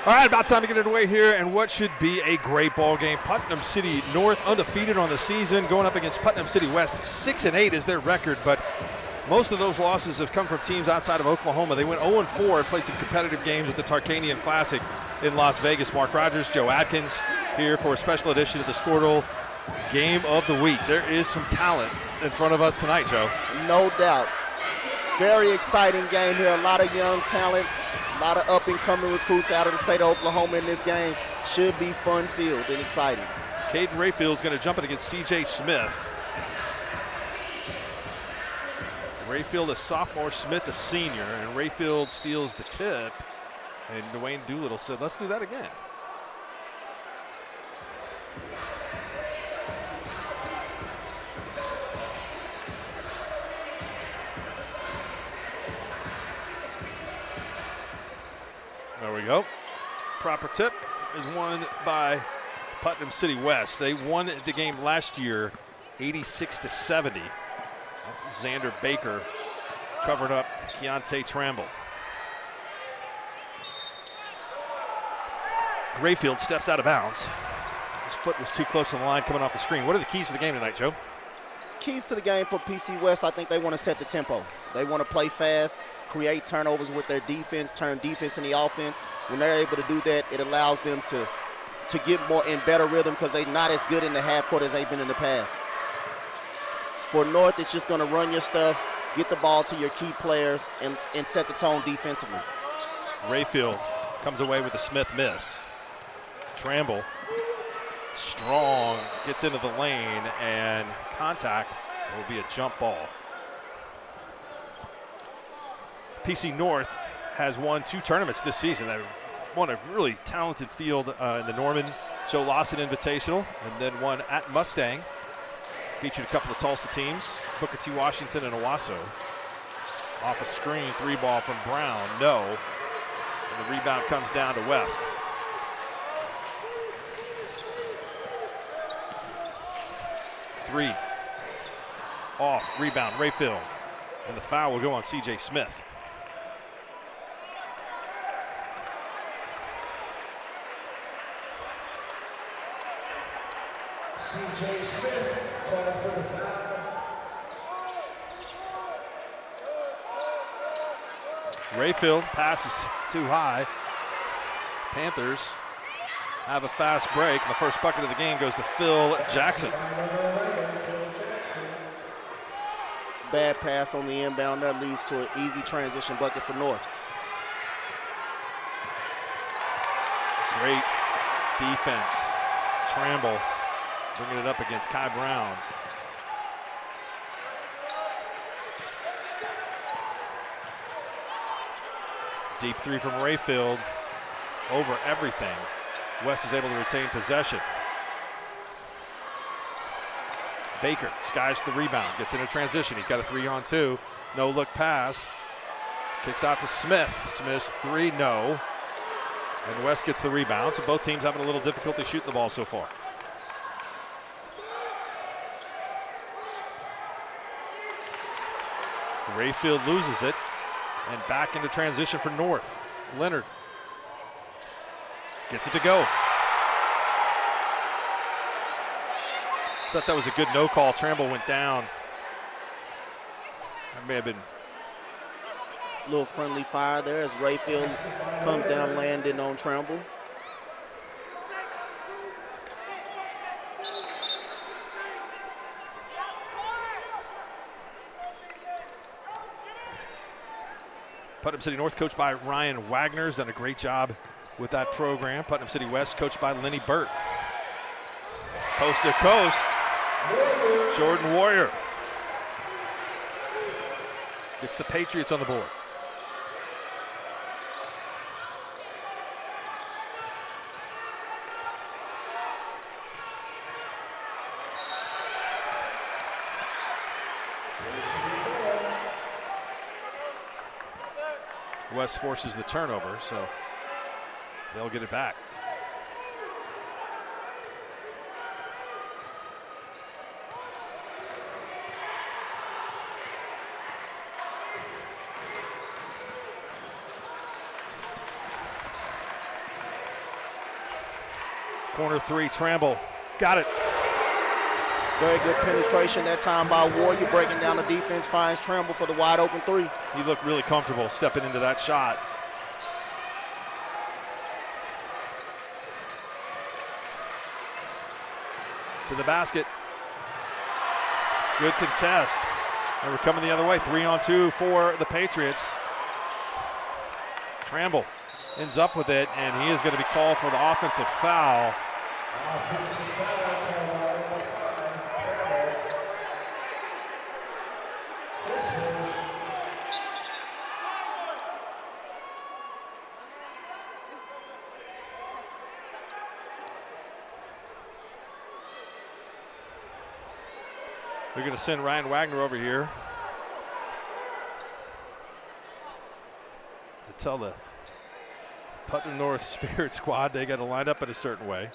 All right, about time to get it away here, and what should be a great ball game. Putnam City North undefeated on the season, going up against Putnam City West. 6-8 is their record, but most of those losses have come from teams outside of Oklahoma. They went 0-4 and played some competitive games at the Tarkanian Classic in Las Vegas. Mark Rogers, Joe Atkins here for a special edition of the Squirtle Game of the Week. There is some talent in front of us tonight, Joe. No doubt. Very exciting game here. A lot of young talent, a lot of up-and-coming recruits out of the state of Oklahoma in this game. Should be fun-filled and exciting. Caden Rayfield's going to jump it against C.J. Smith. Rayfield a sophomore, Smith a senior, and Rayfield steals the tip. And Dwayne Doolittle said, let's do that again. There we go. Proper tip is won by Putnam City West. They won the game last year 86-70. That's Xander Baker covering up Keontae Tramble. Rayfield steps out of bounds. His foot was too close to the line coming off the screen. What are the keys to the game tonight, Joe? Keys to the game for PC West, I think they want to set the tempo. They want to play fast, create turnovers with their defense, turn defense into offense. When they're able to do that, it allows them to get more in better rhythm because they're not as good in the half court as they've been in the past. For North, it's just going to run your stuff, get the ball to your key players, and set the tone defensively. Rayfield comes away with a Smith miss. Tramble, strong, gets into the lane, and contact will be a jump ball. PC North has won 2 tournaments this season. They won a really talented field in the Norman Joe Lawson Invitational, and then one at Mustang. Featured a couple of Tulsa teams, Booker T. Washington and Owasso. Off a screen, 3-ball from Brown, no. And the rebound comes down to West. Three. Off, rebound, Rayfield. And the foul will go on C.J. Smith. C.J. Smith. Rayfield passes too high. Panthers have a fast break. The first bucket of the game goes to Phil Jackson. Bad pass on the inbound. That leads to an easy transition bucket for North. Great defense. Tramble bringing it up against Kai Brown. Deep 3 from Rayfield over everything. West is able to retain possession. Baker skies the rebound, gets in a transition. He's got a 3-on-2. No look pass. Kicks out to Smith. Smith's 3, no. And West gets the rebound. So both teams having a little difficulty shooting the ball so far. Rayfield loses it. And back into transition for North. Leonard gets it to go. Thought that was a good no call. Tramble went down. That may have been a little friendly fire there as Rayfield comes down, landing on Tramble. Putnam City North, coached by Ryan Wagner, has done a great job with that program. Putnam City West, coached by Lenny Burt. Coast to coast, Jordan Warrior gets the Patriots on the board. West forces the turnover, so they'll get it back. Corner three, Tramble. Got it. Very good penetration that time by Warrior, breaking down the defense, finds Tramble for the wide open three. He looked really comfortable stepping into that shot. To the basket. Good contest. And we're coming the other way. 3-on-2 for the Patriots. Tramble ends up with it, and he is going to be called for the offensive foul. They're going to send Ryan Wagner over here to tell the Putnam North Spirit squad they got to line up in a certain way.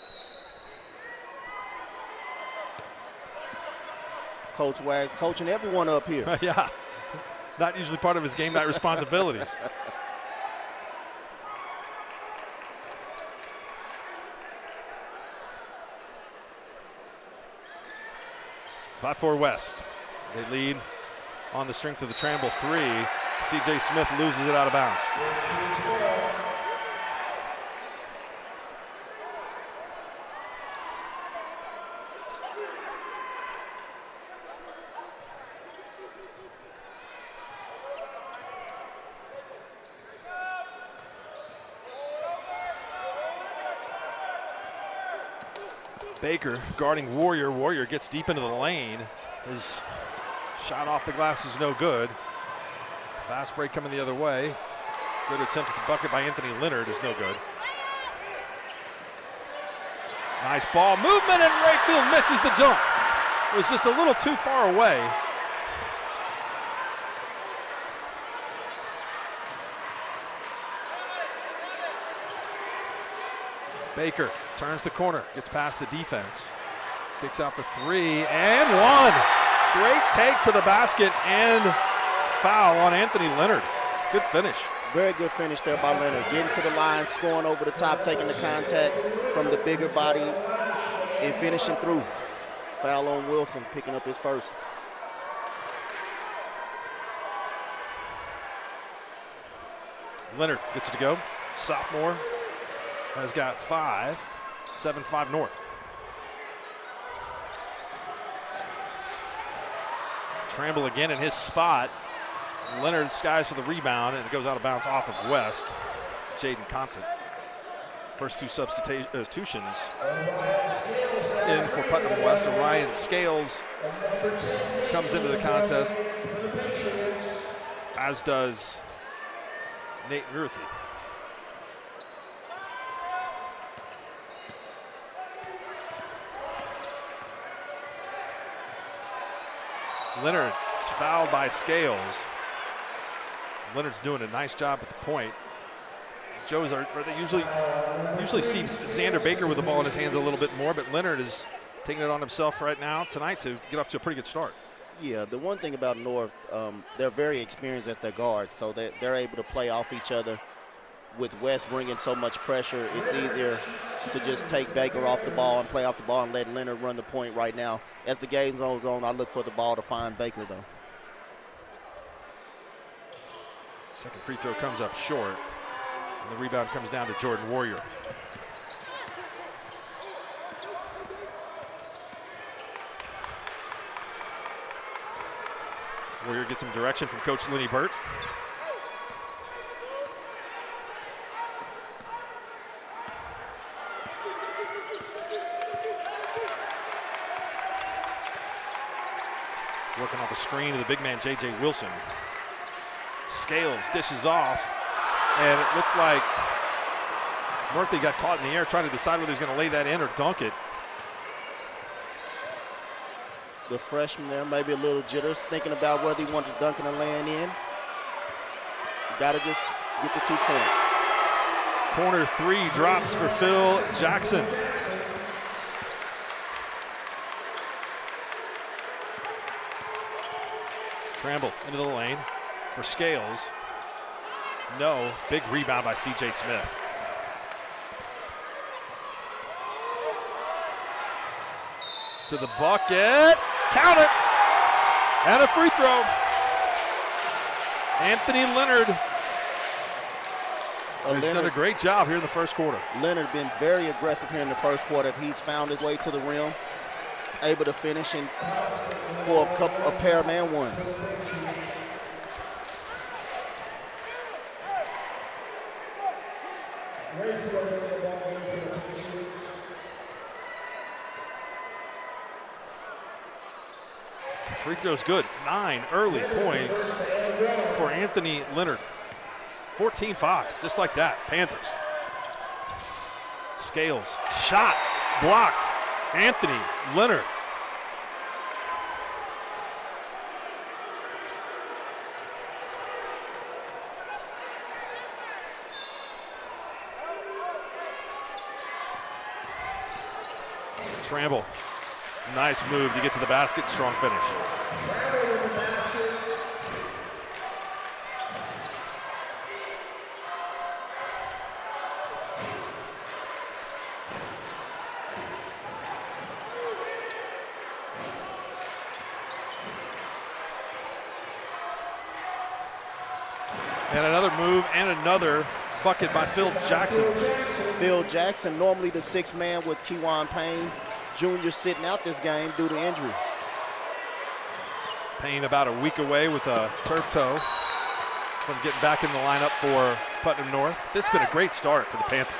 Coach Wags coaching everyone up here. Yeah, not usually part of his game night responsibilities. 5-4 West. They lead on the strength of the Tramble three. C.J. Smith loses it out of bounds. Baker guarding Warrior. Warrior gets deep into the lane. His shot off the glass is no good. Fast break coming the other way. Good attempt at the bucket by Anthony Leonard is no good. Nice ball movement, and Rayfield misses the dunk. It was just a little too far away. Baker turns the corner, gets past the defense. Kicks out for three, and one. Great take to the basket and foul on Anthony Leonard. Good finish. Very good finish there by Leonard. Getting to the line, scoring over the top, taking the contact from the bigger body, and finishing through. Foul on Wilson, picking up his first. Leonard gets it to go. Sophomore has got 5, 7-5 North. Tramble again in his spot. Leonard skies for the rebound, and it goes out of bounds off of West. Jaden Constant. First two substitutions in for Putnam West. Orion Scales comes into the contest, as does Nate Murthy. Leonard is fouled by Scales. Leonard's doing a nice job at the point. Joe's they usually see Xander Baker with the ball in his hands a little bit more, but Leonard is taking it on himself right now tonight to get off to a pretty good start. Yeah, the one thing about North, they're very experienced at their guards, so they're able to play off each other. With West bringing so much pressure, it's easier to just take Baker off the ball and play off the ball and let Leonard run the point right now. As the game goes on, I look for the ball to find Baker, though. Second free throw comes up short, and the rebound comes down to Jordan Warrior. Warrior gets some direction from Coach Lenny Burt. Working off the screen of the big man, J.J. Wilson. Scales dishes off, and it looked like Murthy got caught in the air trying to decide whether he's going to lay that in or dunk it. The freshman there, maybe a little jitters, thinking about whether he wanted to dunk it or laying in. Got to just get the 2 points. Corner three drops for Phil Jackson. Tramble into the lane for Scales. No, big rebound by C.J. Smith. to the bucket. Count it. And a free throw. Anthony Leonard has done a great job here in the first quarter. Leonard been very aggressive here in the first quarter. He's found his way to the rim, able to finish in for a pair of man ones. Free throw's good. 9 early points for Anthony Leonard. 14-5, just like that. Panthers. Scales, shot, blocked. Anthony Leonard. Tramble. Nice move to get to the basket. Strong finish. And another move and another bucket by Phil Jackson. Phil Jackson, normally the sixth man with Kewan Payne Jr. sitting out this game due to injury. Payne about a week away with a turf toe from getting back in the lineup for Putnam North. This has been a great start for the Panthers.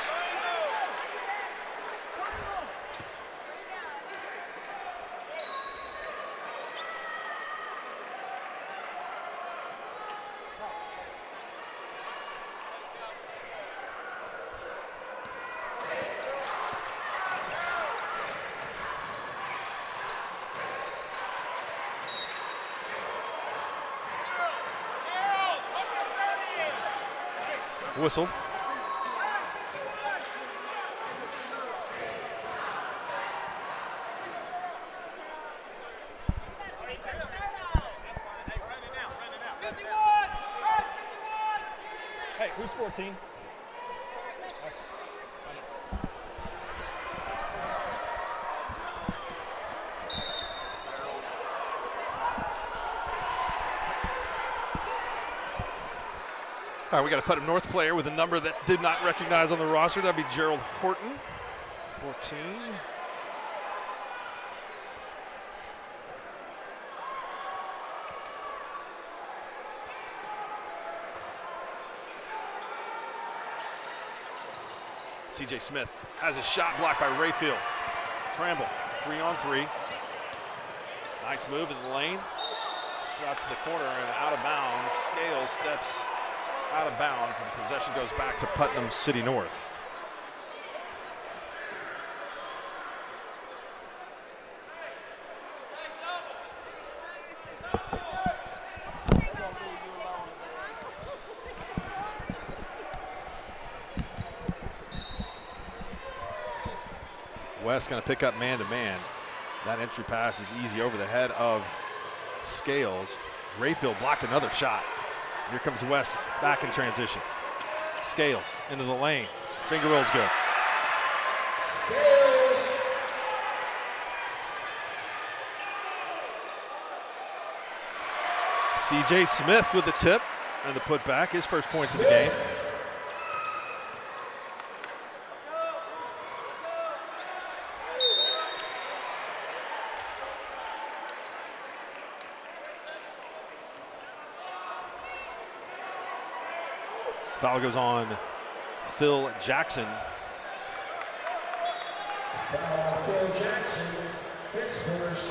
Whistle. Hey, who's 14? All right, we got to put a North player with a number that did not recognize on the roster. That'd be Gerald Horton, 14. CJ Smith has a shot blocked by Rayfield. Tramble, 3-on-3. Nice move in the lane. It's out to the corner and out of bounds. Scales steps out of bounds, and possession goes back to Putnam City North. West going to pick up man-to-man. That entry pass is easy over the head of Scales. Rayfield blocks another shot. Here comes West back in transition. Scales into the lane. Finger roll's good. CJ Smith with the tip and the putback. His first points of the game. Foul goes on Phil Jackson. Phil Jackson, his first.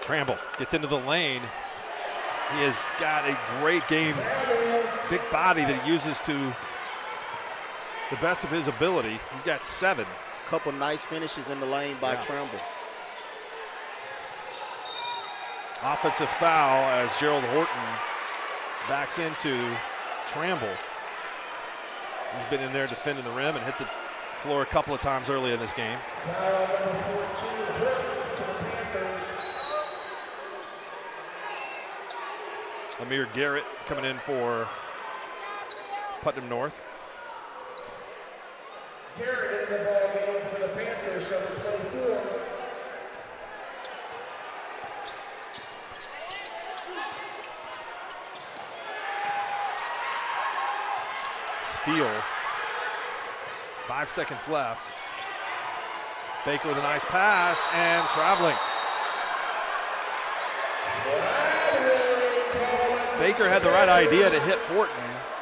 Tramble gets into the lane. He has got a great game. Big body that he uses to the best of his ability. He's got 7. Couple nice finishes in the lane by Yeah. Tramble. Offensive foul as Gerald Horton backs into Tramble. He's been in there defending the rim and hit the floor a couple of times early in this game. Foul number 14, Amir Garrett coming in for Putnam North. Garrett in the ball game for the Panthers, number 24. Steal. 5 seconds left. Baker with a nice pass and traveling. Baker had the right idea to hit Horton,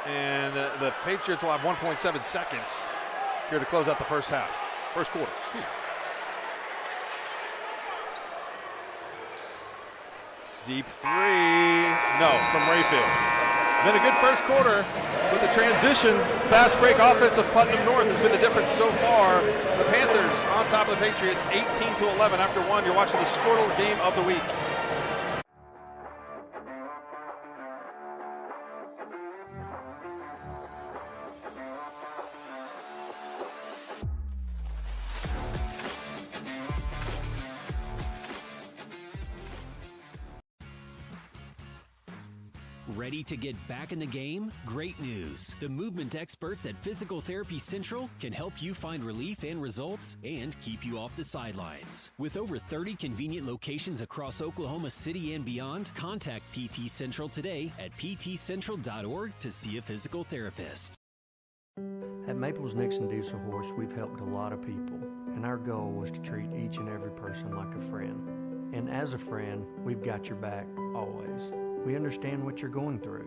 and the Patriots will have 1.7 seconds here to close out the first quarter. Excuse me. Deep three, no, from Rayfield. Been a good first quarter, but the transition, fast break offense of Putnam North has been the difference so far. The Panthers on top of the Patriots, 18-11 after one. You're watching the Squirtle game of the week. Ready to get back in the game? Great news! The movement experts at Physical Therapy Central can help you find relief and results and keep you off the sidelines. With over 30 convenient locations across Oklahoma City and beyond, contact PT Central today at ptcentral.org to see a physical therapist. At Maples Nixon Diesel Horse, we've helped a lot of people, and our goal was to treat each and every person like a friend. And as a friend, we've got your back always. We understand what you're going through.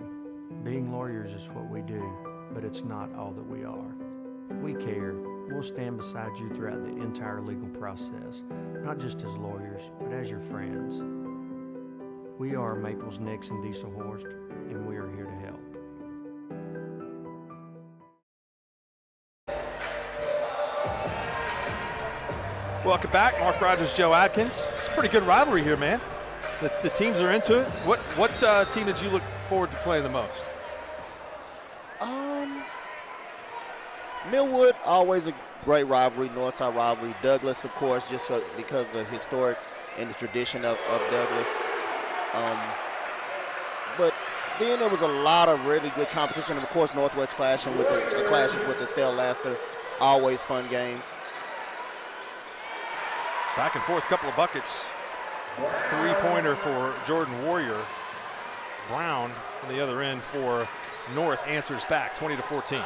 Being lawyers is what we do, but it's not all that we are. We care. We'll stand beside you throughout the entire legal process, not just as lawyers, but as your friends. We are Maples Nixon Diesel Horse, and we are here to help. Welcome back, Mark Rogers, Joe Adkins. It's a pretty good rivalry here, man. The teams are into it. What team did you look forward to playing the most? Millwood, always a great rivalry, Northside rivalry. Douglas, of course, just because of the historic and the tradition of Douglas. But then there was a lot of really good competition. Of course, Northwest clashing with the clashes with Estelle Laster. Always fun games. Back and forth, couple of buckets. Three-pointer for Jordan Warrior. Brown on the other end for North answers back, 20-14.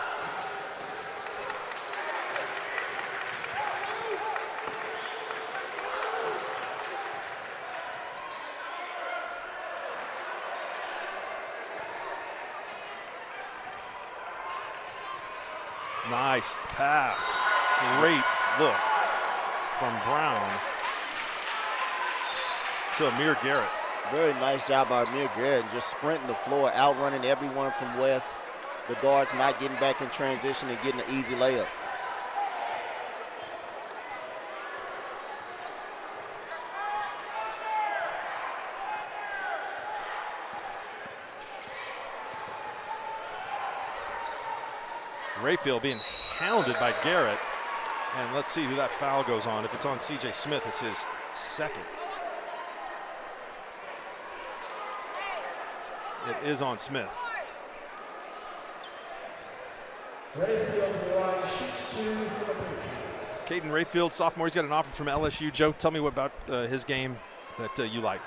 Nice pass. Great look from Brown to Amir Garrett. Very nice job by Amir Garrett, just sprinting the floor, outrunning everyone from West. The guards not getting back in transition and getting an easy layup. Rayfield being hounded by Garrett. And let's see who that foul goes on. If it's on C.J. Smith, it's his second. It is on Smith. Rayfield shoots two for the Patriots. Caden Rayfield, sophomore, he's got an offer from LSU. Joe, tell me what about his game that you like.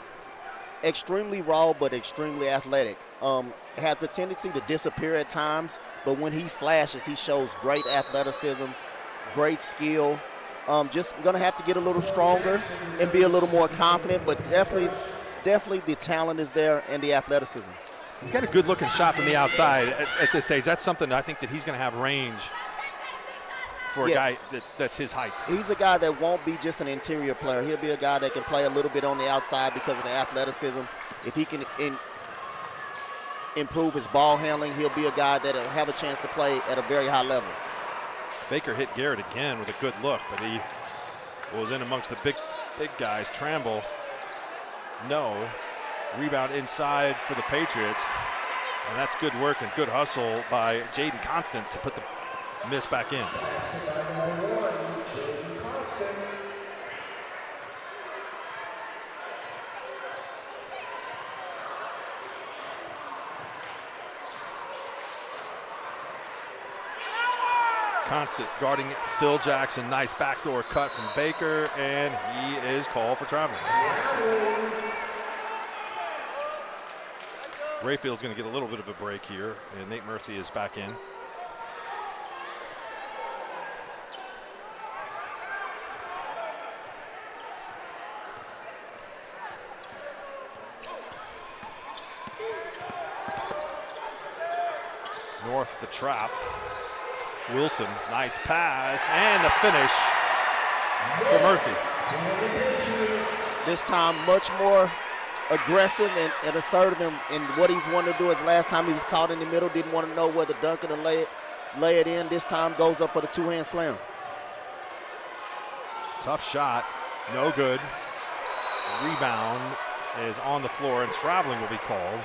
Extremely raw, but extremely athletic. Has the tendency to disappear at times, but when he flashes, he shows great athleticism, great skill. Just gonna have to get a little stronger and be a little more confident, but definitely the talent is there and the athleticism. He's got a good-looking shot from the outside at this age. That's something I think that he's going to have range for a guy that's his height. He's a guy that won't be just an interior player. He'll be a guy that can play a little bit on the outside because of the athleticism. If he can improve his ball handling, he'll be a guy that will have a chance to play at a very high level. Baker hit Garrett again with a good look, but he was in amongst the big guys. Tramble, no. Rebound inside for the Patriots. And that's good work and good hustle by Jaden Constant to put the miss back in. Constant guarding Phil Jackson. Nice backdoor cut from Baker, and he is called for traveling. Rayfield's going to get a little bit of a break here, and Nate Murphy is back in. North the trap. Wilson, nice pass, and the finish for Murphy. This time much more aggressive and assertive in what he's wanted to do. His last time he was caught in the middle, didn't want to know whether Duncan or lay it in. This time goes up for the two-hand slam. Tough shot, no good. Rebound is on the floor, and traveling will be called.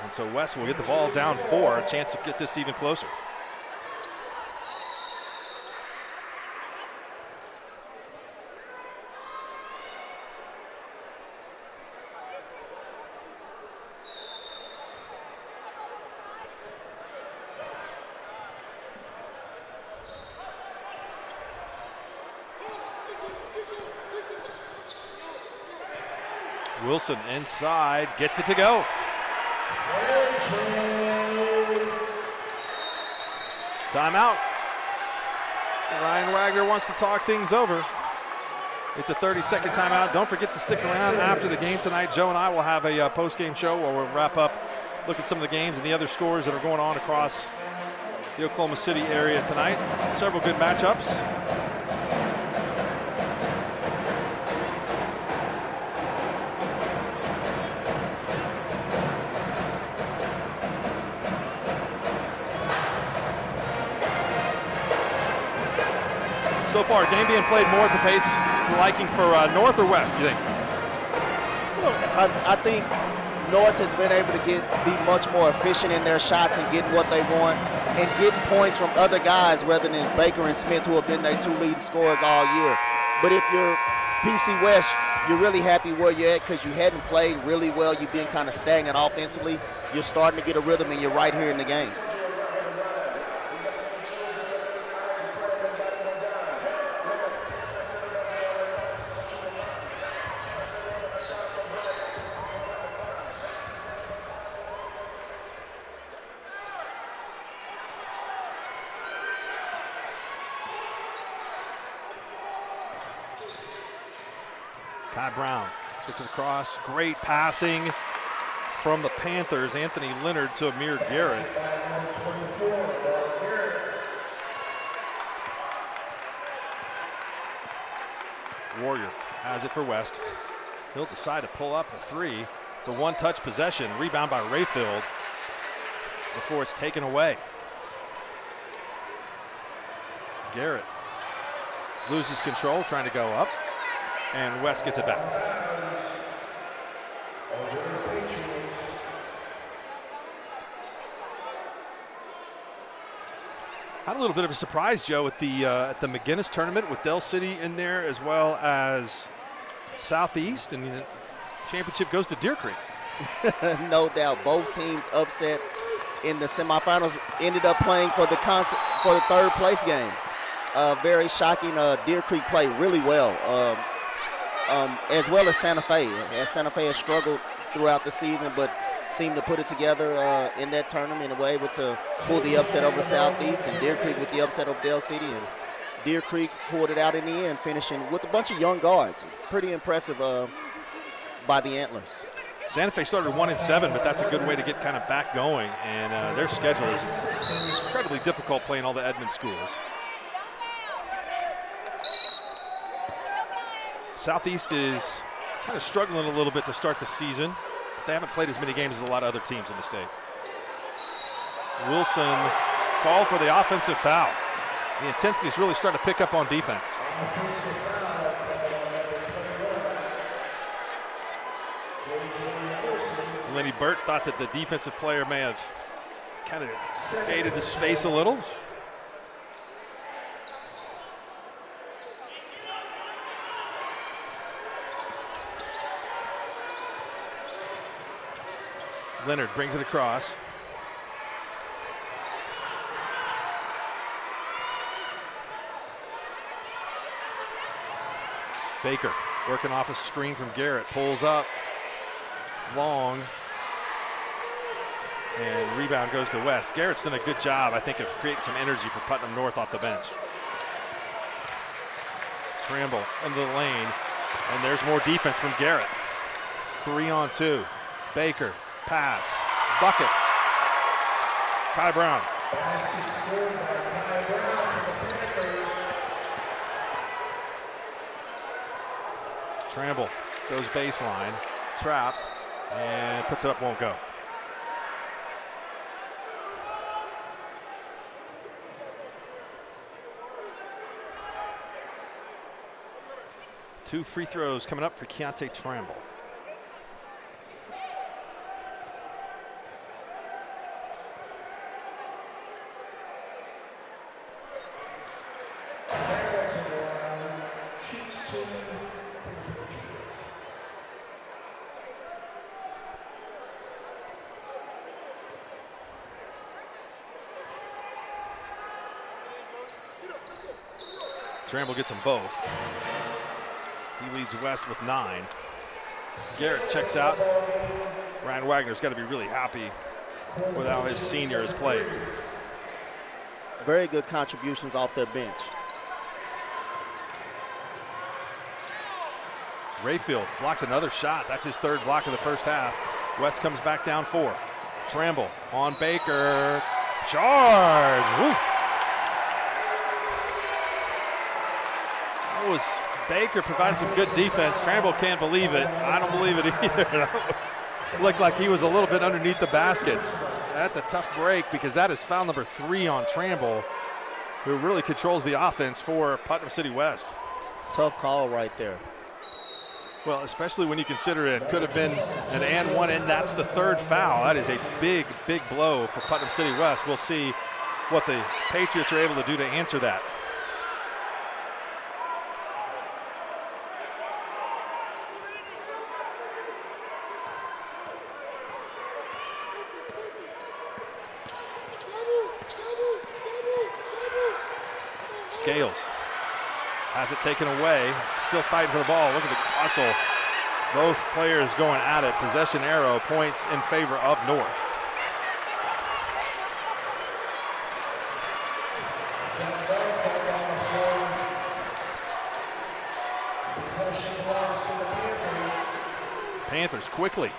And so West will get the ball down 4, a chance to get this even closer. Wilson inside, gets it to go. Timeout. Ryan Wagner wants to talk things over. It's a 30-second timeout. Don't forget to stick around after the game tonight. Joe and I will have a post-game show where we'll wrap up, look at some of the games and the other scores that are going on across the Oklahoma City area tonight. Several good matchups. So far, game being played more at the pace liking for North or West, do you think? Well, I think North has been able to be much more efficient in their shots and getting what they want and getting points from other guys rather than Baker and Smith, who have been their 2 leading scorers all year. But if you're PC West, you're really happy where you're at because you hadn't played really well. You've been kind of stagnant offensively. You're starting to get a rhythm, and you're right here in the game. Kai Brown gets it across. Great passing from the Panthers. Anthony Leonard to Amir Garrett. Warrior has it for West. He'll decide to pull up a 3. It's a one-touch possession. Rebound by Rayfield before it's taken away. Garrett loses control, trying to go up. And West gets it back. Had a little bit of a surprise, Joe, at the McGinnis tournament with Del City in there, as well as Southeast, and the championship goes to Deer Creek. No doubt, both teams upset in the semifinals. Ended up playing for the third place game. Very shocking. Deer Creek played really well. As well as Santa Fe. Santa Fe has struggled throughout the season, but seemed to put it together in that tournament and were able to pull the upset over Southeast, and Deer Creek with the upset over Del City. And Deer Creek pulled it out in the end, finishing with a bunch of young guards. Pretty impressive by the Antlers. Santa Fe started 1-7, but that's a good way to get kind of back going, and their schedule is incredibly difficult playing all the Edmond schools. Southeast is kind of struggling a little bit to start the season. But they haven't played as many games as a lot of other teams in the state. Wilson called for the offensive foul. The intensity is really starting to pick up on defense. Lenny Burt thought that the defensive player may have kind of gated the space a little. Leonard brings it across. Baker working off a screen from Garrett, pulls up, long, and rebound goes to West. Garrett's done a good job, I think, of creating some energy for Putnam North off the bench. Tramble into the lane, and there's more defense from Garrett. 3-on-2. Baker, pass, bucket. Kai Brown. Tramble goes baseline, trapped, and puts it up, won't go. Two free throws coming up for Keontae Tramble. Tramble gets them both. He leads West with 9. Garrett checks out. Ryan Wagner's got to be really happy with how his senior has played. Very good contributions off their bench. Rayfield blocks another shot. That's his 3rd block of the first half. West comes back down 4. Tramble on Baker. Charge! Woo. That was Baker providing some good defense. Tramble can't believe it. I don't believe it either. Looked like he was a little bit underneath the basket. That's a tough break because that is foul number 3 on Tramble, who really controls the offense for Putnam City West. Tough call right there. Well, especially when you consider it could have been an and one, and that's the 3rd foul. That is a big, big blow for Putnam City West. We'll see what the Patriots are able to do to answer that. Scales has it taken away, still fighting for the ball. Look at the hustle. Both players going at it. Possession arrow points in favor of North. Panthers quickly.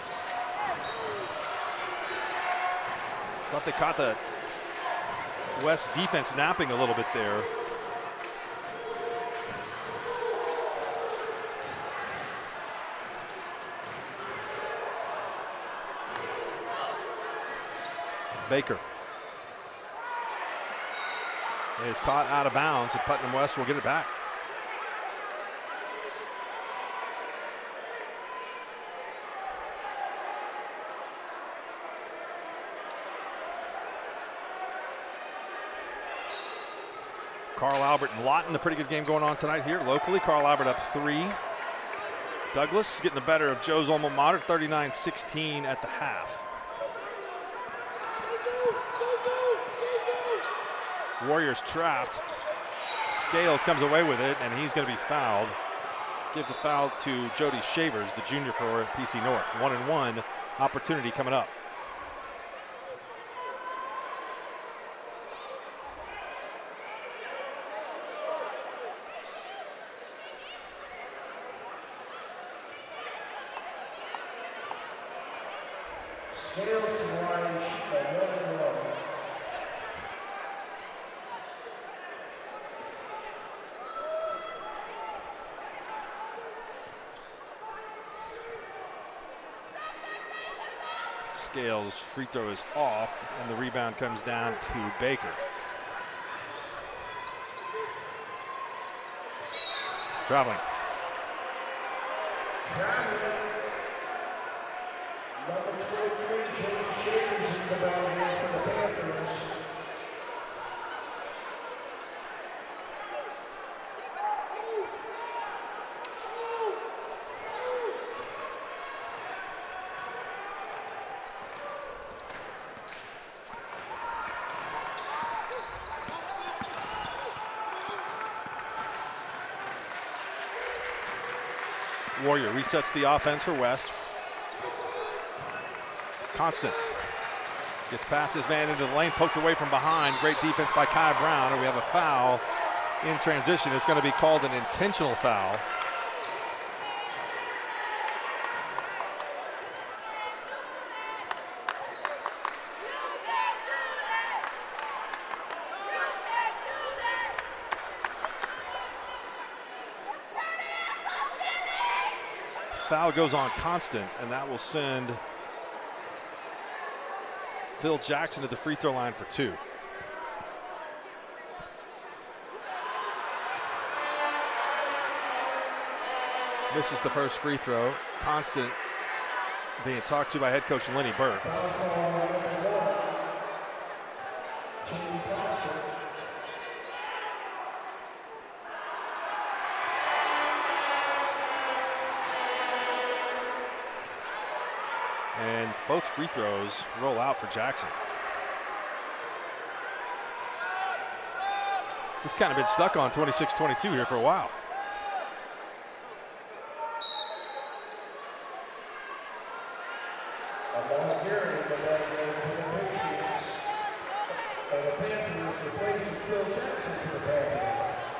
Thought they caught the West defense napping a little bit there. Baker is caught out of bounds, and Putnam West will get it back. Carl Albert and Lawton, a pretty good game going on tonight here locally. Carl Albert up 3. Douglas getting the better of Joe's alma mater, 39-16 at the half. Warriors trapped. Scales comes away with it, and he's going to be fouled. Give the foul to Jody Shavers, the junior for PC North. 1-and-1 opportunity coming up. Scales' free throw is off, and the rebound comes down to Baker. Traveling. Number 23, Jody Shavers in the boundary for the Panthers. Warrior resets the offense for West. Constant gets past his man into the lane, poked away from behind. Great defense by Kai Brown, and we have a foul in transition. It's going to be called an intentional foul. Foul goes on Constant, and that will send Phil Jackson to the free throw line for 2. Misses the first free throw. Constant being talked to by head coach Lenny Burke. And both free throws roll out for Jackson. We've kind of been stuck on 26-22 here for a while.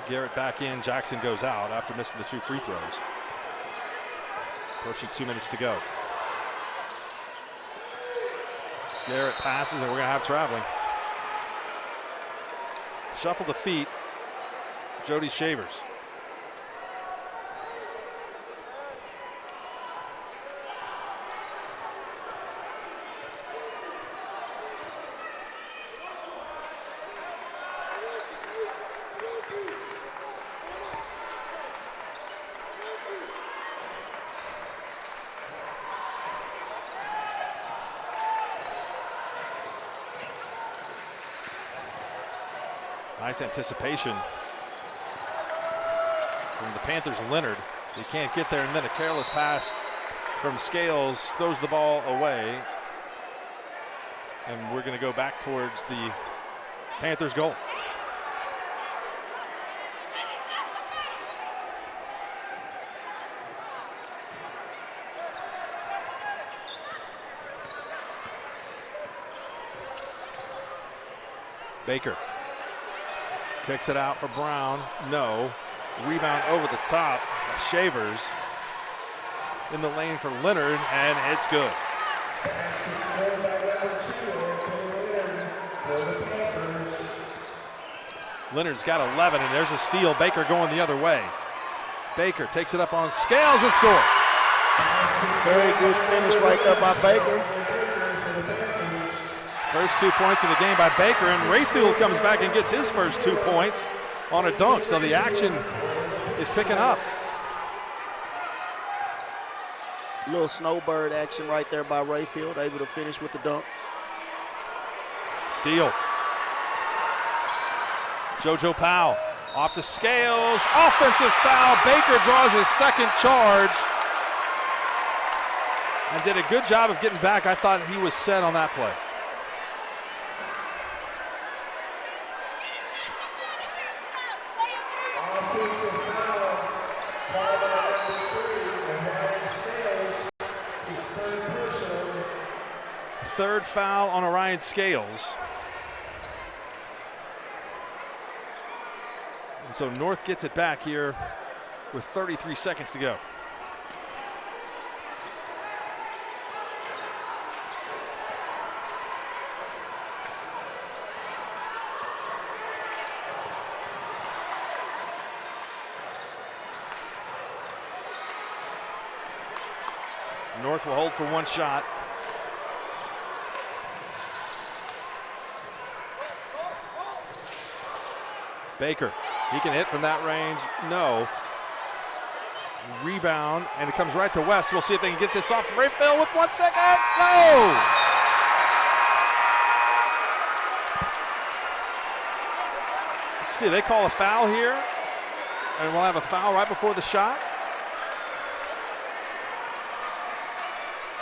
Garrett back in, Jackson goes out after missing the 2 free throws. Approaching 2 minutes to go. Garrett passes, and we're going to have traveling. Shuffle the feet, Jody Shavers. Nice anticipation from the Panthers. Leonard, he can't get there, and then a careless pass from Scales throws the ball away, and we're going to go back towards the Panthers goal. Baker kicks it out for Brown. No. Rebound over the top. Shavers in the lane for Leonard, and it's good. Leonard's got 11, and there's a steal. Baker going the other way. Baker takes it up on Scales and scores. Very good finish right there by Baker. First 2 points of the game by Baker, and Rayfield comes back and gets his first 2 points on a dunk, so the action is picking up. Little snowbird action right there by Rayfield, able to finish with the dunk. Steal. JoJo Powell off to Scales, offensive foul. Baker draws his second charge and did a good job of getting back. I thought he was set on that play. Third foul on Orion Scales. And so North gets it back here with 33 seconds to go. North will hold for one shot. Baker, he can hit from that range. No. Rebound, and it comes right to West. We'll see if they can get this off. Rayfield with 1 second. No! Let's see, they call a foul here, and we'll have a foul right before the shot.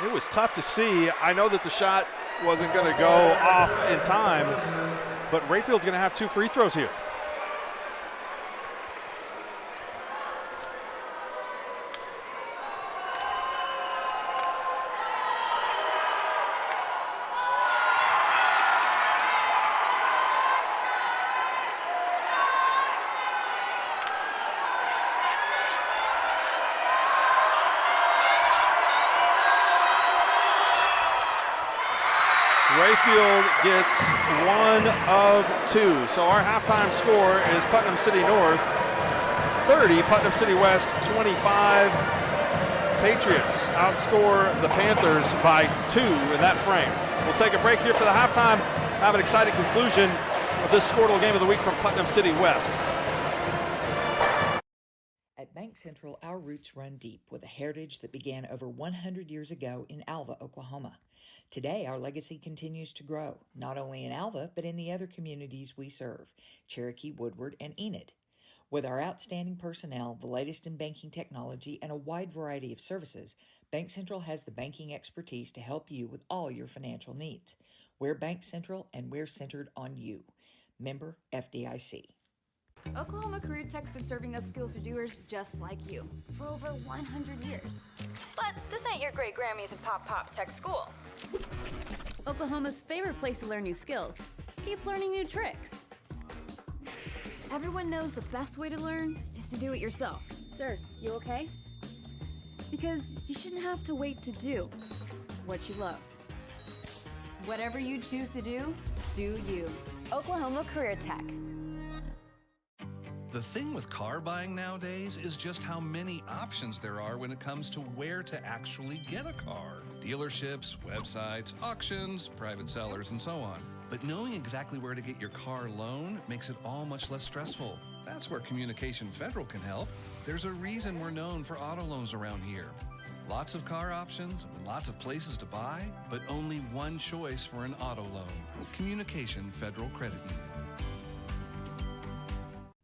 It was tough to see. I know that the shot wasn't going to go off in time, but Rayfield's going to have 2 free throws here. Rayfield gets 1 of 2. So our halftime score is Putnam City North 30, Putnam City West 25. Patriots outscore the Panthers by 2 in that frame. We'll take a break here for the halftime. Have an exciting conclusion of this Squirtle Game of the Week from Putnam City West. At Bank Central, our roots run deep with a heritage that began over 100 years ago in Alva, Oklahoma. Today, our legacy continues to grow, not only in Alva, but in the other communities we serve, Cherokee, Woodward, and Enid. With our outstanding personnel, the latest in banking technology, and a wide variety of services, Bank Central has the banking expertise to help you with all your financial needs. We're Bank Central, and we're centered on you. Member FDIC. Oklahoma Career Tech's been serving up skills to doers just like you for over 100 years. But this ain't your great Grammys and Pop Tech school. Oklahoma's favorite place to learn new skills keeps learning new tricks. Everyone knows the best way to learn is to do it yourself. Sir, you okay? Because you shouldn't have to wait to do what you love. Whatever you choose to do you. Oklahoma Career Tech. The thing with car buying nowadays is just how many options there are when it comes to where to actually get a car. Dealerships, websites, auctions, private sellers, and so on. But knowing exactly where to get your car loan makes it all much less stressful. That's where Communication Federal can help. There's a reason we're known for auto loans around here. Lots of car options, lots of places to buy, but only one choice for an auto loan. Communication Federal Credit Union.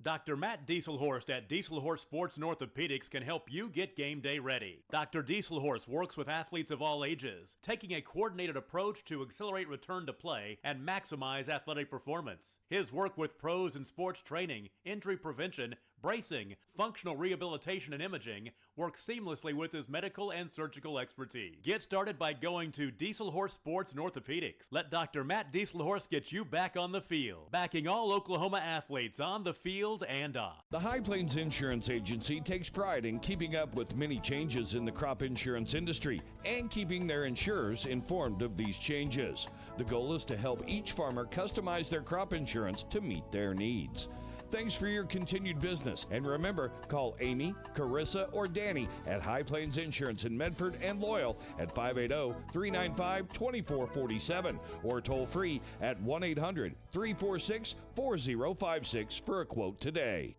Dr. Matt Dieselhorst at Dieselhorst Sports and Orthopedics can help you get game day ready. Dr. Dieselhorst works with athletes of all ages, taking a coordinated approach to accelerate return to play and maximize athletic performance. His work with pros in sports training, injury prevention, bracing, functional rehabilitation, and imaging works seamlessly with his medical and surgical expertise. Get started by going to Dieselhorst Sports and Orthopedics. Let Dr. Matt Dieselhorst get you back on the field, backing all Oklahoma athletes on the field and off. The High Plains Insurance Agency takes pride in keeping up with many changes in the crop insurance industry and keeping their insurers informed of these changes. The goal is to help each farmer customize their crop insurance to meet their needs. Thanks for your continued business. And remember, call Amy, Carissa, or Danny at High Plains Insurance in Medford and Loyal at 580-395-2447 or toll free at 1-800-346-4056 for a quote today.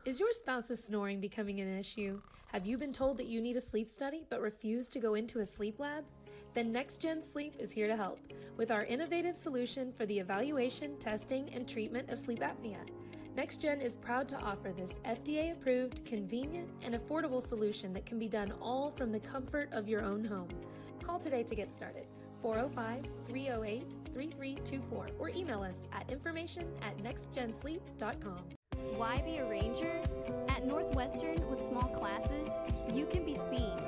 Is your spouse's snoring becoming an issue? Have you been told that you need a sleep study but refuse to go into a sleep lab? Then NextGen Sleep is here to help with our innovative solution for the evaluation, testing, and treatment of sleep apnea. NextGen is proud to offer this FDA-approved, convenient, and affordable solution that can be done all from the comfort of your own home. Call today to get started, 405-308-3324, or email us at information@nextgensleep.com. Why be a ranger? At Northwestern, with small classes, you can be seen.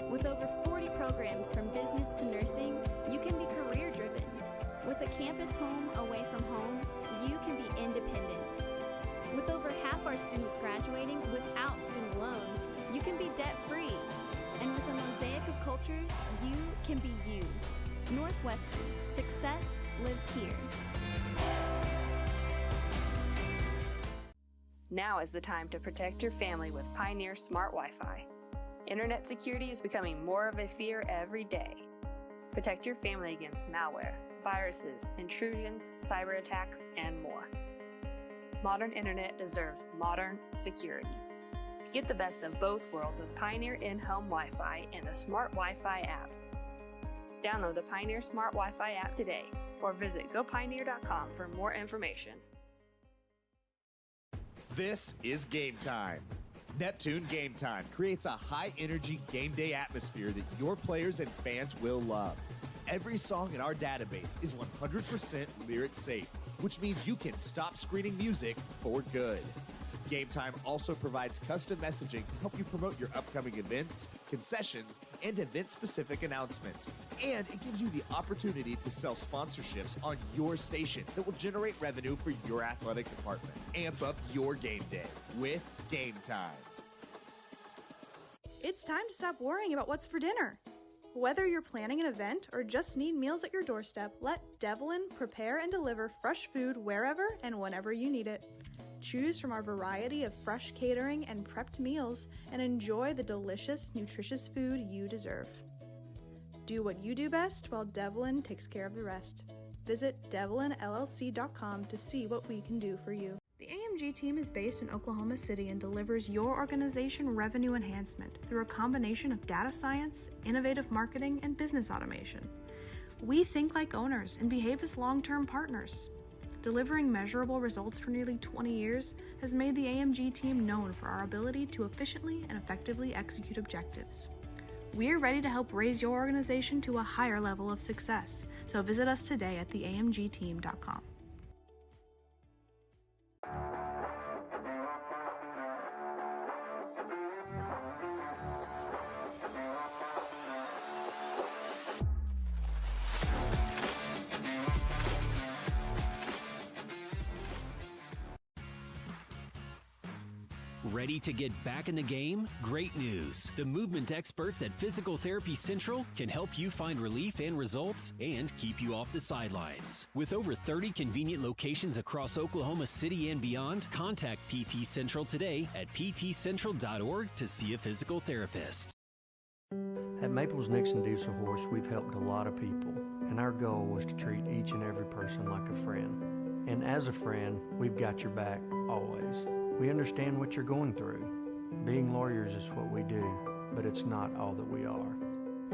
With over 40 programs from business to nursing, you can be career-driven. With a campus home away from home, you can be independent. With over half our students graduating without student loans, you can be debt-free. And with a mosaic of cultures, you can be you. Northwestern, success lives here. Now is the time to protect your family with Pioneer Smart Wi-Fi. Internet security is becoming more of a fear every day. Protect your family against malware, viruses, intrusions, cyber attacks, and more. Modern internet deserves modern security. Get the best of both worlds with Pioneer in-home Wi-Fi and the Smart Wi-Fi app. Download the Pioneer Smart Wi-Fi app today or visit gopioneer.com for more information. This is Game Time. Neptune Game Time creates a high-energy game day atmosphere that your players and fans will love. Every song in our database is 100% lyric safe, which means you can stop screening music for good. Game Time also provides custom messaging to help you promote your upcoming events, concessions, and event-specific announcements. And it gives you the opportunity to sell sponsorships on your station that will generate revenue for your athletic department. Amp up your game day with Game Time. It's time to stop worrying about what's for dinner. Whether you're planning an event or just need meals at your doorstep, let Devlin prepare and deliver fresh food wherever and whenever you need it. Choose from our variety of fresh catering and prepped meals and enjoy the delicious, nutritious food you deserve. Do what you do best while Devlin takes care of the rest. Visit devlinllc.com to see what we can do for you. The AMG team is based in Oklahoma City and delivers your organization revenue enhancement through a combination of data science, innovative marketing, and business automation. We think like owners and behave as long-term partners. Delivering measurable results for nearly 20 years has made the AMG team known for our ability to efficiently and effectively execute objectives. We're ready to help raise your organization to a higher level of success, so visit us today at theamgteam.com. Ready to get back in the game? Great news! The movement experts at Physical Therapy Central can help you find relief and results and keep you off the sidelines. With over 30 convenient locations across Oklahoma City and beyond, contact PT Central today at ptcentral.org to see a physical therapist. At Maples Nixon Diesel Horse, we've helped a lot of people, and our goal was to treat each and every person like a friend. And as a friend, we've got your back always. We understand what you're going through. Being lawyers is what we do, but it's not all that we are.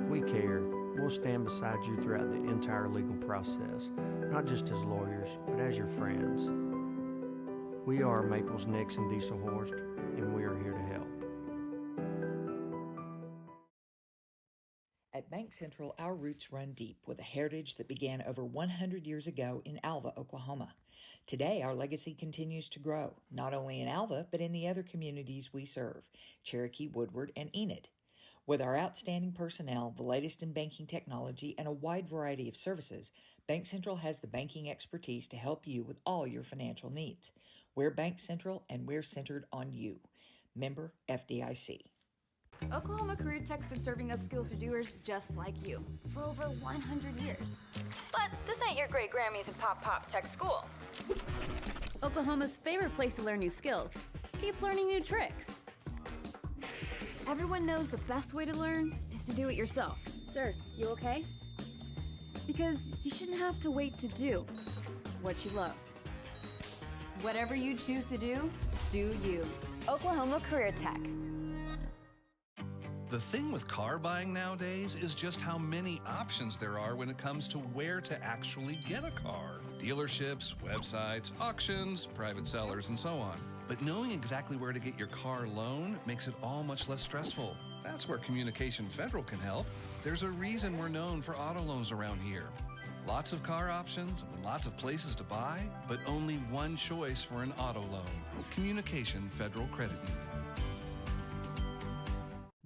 We care. We'll stand beside you throughout the entire legal process, not just as lawyers, but as your friends. We are Maples Nixon Diesel Horse, and we are here to help. At Bank Central, our roots run deep with a heritage that began over 100 years ago in Alva, Oklahoma. Today, our legacy continues to grow, not only in Alva, but in the other communities we serve, Cherokee, Woodward, and Enid. With our outstanding personnel, the latest in banking technology, and a wide variety of services, Bank Central has the banking expertise to help you with all your financial needs. We're Bank Central, and we're centered on you. Member FDIC. Oklahoma Career Tech's been serving upskills to doers just like you for over 100 years. But this ain't your great Grammys and Pop Tech School. Oklahoma's favorite place to learn new skills keeps learning new tricks. Everyone knows the best way to learn is to do it yourself. Sir, you okay? Because you shouldn't have to wait to do what you love. Whatever you choose to do, do you. Oklahoma Career Tech. The thing with car buying nowadays is just how many options there are when it comes to where to actually get a car. Dealerships, websites, auctions, private sellers, and so on. But knowing exactly where to get your car loan makes it all much less stressful. That's where Communication Federal can help. There's a reason we're known for auto loans around here. Lots of car options, lots of places to buy, but only one choice for an auto loan. Communication Federal Credit Union.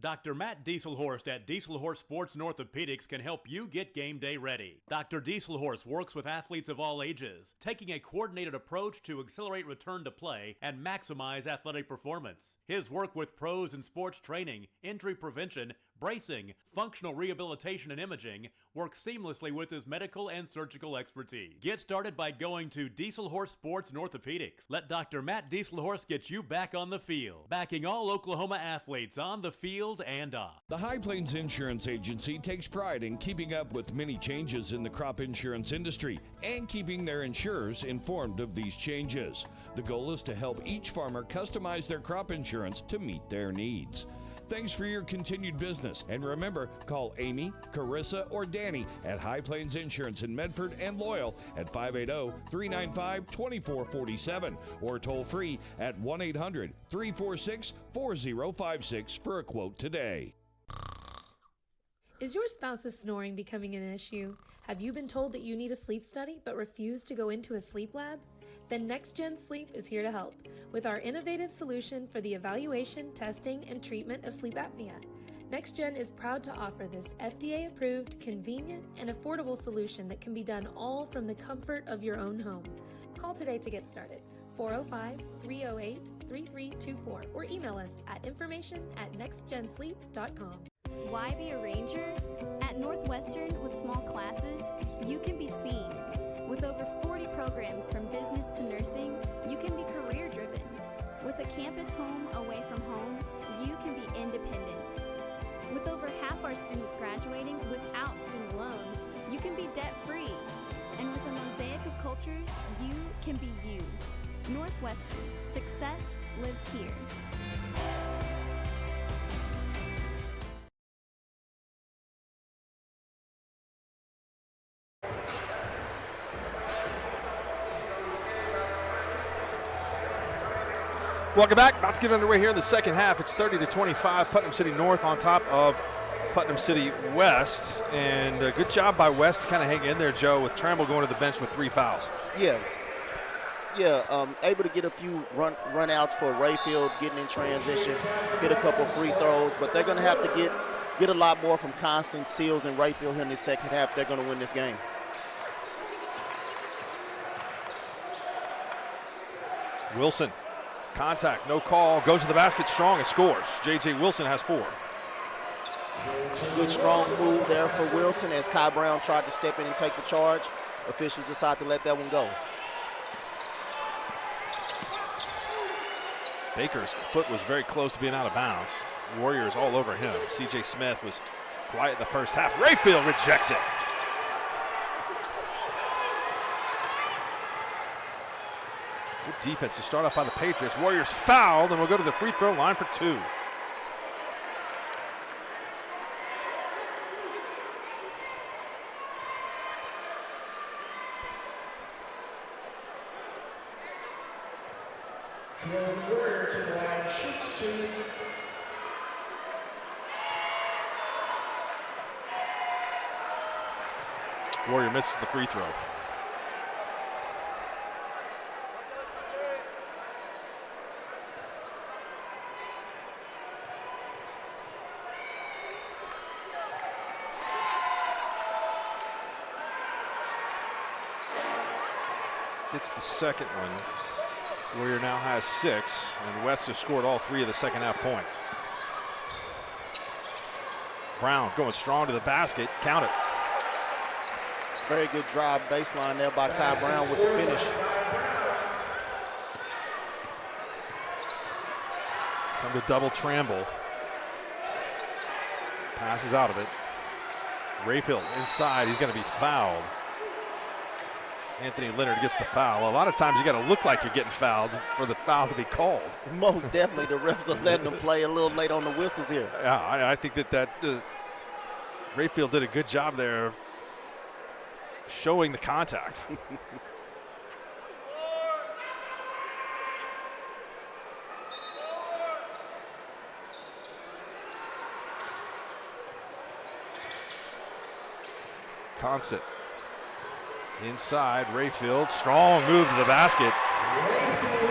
Dr. Matt Dieselhorst at Dieselhorst Sports and Orthopedics can help you get game day ready. Dr. Dieselhorst works with athletes of all ages, taking a coordinated approach to accelerate return to play and maximize athletic performance. His work with pros in sports training, injury prevention, bracing, functional rehabilitation, and imaging works seamlessly with his medical and surgical expertise. Get started by going to Dieselhorst Sports and Orthopedics. Let Dr. Matt Dieselhorst get you back on the field, backing all Oklahoma athletes on the field and off. The High Plains Insurance Agency takes pride in keeping up with many changes in the crop insurance industry and keeping their insurers informed of these changes. The goal is to help each farmer customize their crop insurance to meet their needs. Thanks for your continued business. And remember, call Amy, Carissa, or Danny at High Plains Insurance in Medford and Loyal at 580-395-2447 or toll free at 1-800-346-4056 for a quote today. Is your spouse's snoring becoming an issue? Have you been told that you need a sleep study but refuse to go into a sleep lab? Then NextGen Sleep is here to help with our innovative solution for the evaluation, testing, and treatment of sleep apnea. NextGen is proud to offer this FDA-approved, convenient, and affordable solution that can be done all from the comfort of your own home. Call today to get started, 405-308-3324, or email us at information@nextgensleep.com. Why be a ranger? At Northwestern, with small classes, you can be seen. With over 40 programs from business to nursing, you can be career-driven. With a campus home away from home, you can be independent. With over half our students graduating without student loans, you can be debt-free. And with a mosaic of cultures, you can be you. Northwestern, success lives here. Welcome back. About to get underway here in the second half. It's 30-25. Putnam City North on top of Putnam City West. And a good job by West to kind of hang in there, Joe, with Tramble going to the bench with 3 fouls. Yeah, able to get a few run-outs for Rayfield, getting in transition, hit a couple free throws. But they're going to have to get a lot more from Constant, Seals, and Rayfield here in the second half. They're going to win this game. Wilson. Contact, no call, goes to the basket strong and scores. J.J. Wilson has 4. Good strong move there for Wilson as Kai Brown tried to step in and take the charge. Officials decide to let that one go. Baker's foot was very close to being out of bounds. Warriors all over him. C.J. Smith was quiet in the first half. Rayfield rejects it. Good defense to start off by the Patriots. Warriors fouled, and we'll go to the free throw line for 2. Warrior to the line, shoots 2. Warrior misses the free throw. Gets the second one. Warrior now has 6, and West has scored all 3 of the second half points. Brown going strong to the basket. Count it. Very good drive baseline there by Kai Brown with the finish. Come to double Tramble. Passes out of it. Rayfield inside. He's going to be fouled. Anthony Leonard gets the foul. A lot of times you got to look like you're getting fouled for the foul to be called. Most definitely, the refs are letting them play a little late on the whistles here. Yeah, I think that Rayfield did a good job there showing the contact. Constant. Inside, Rayfield, strong move to the basket.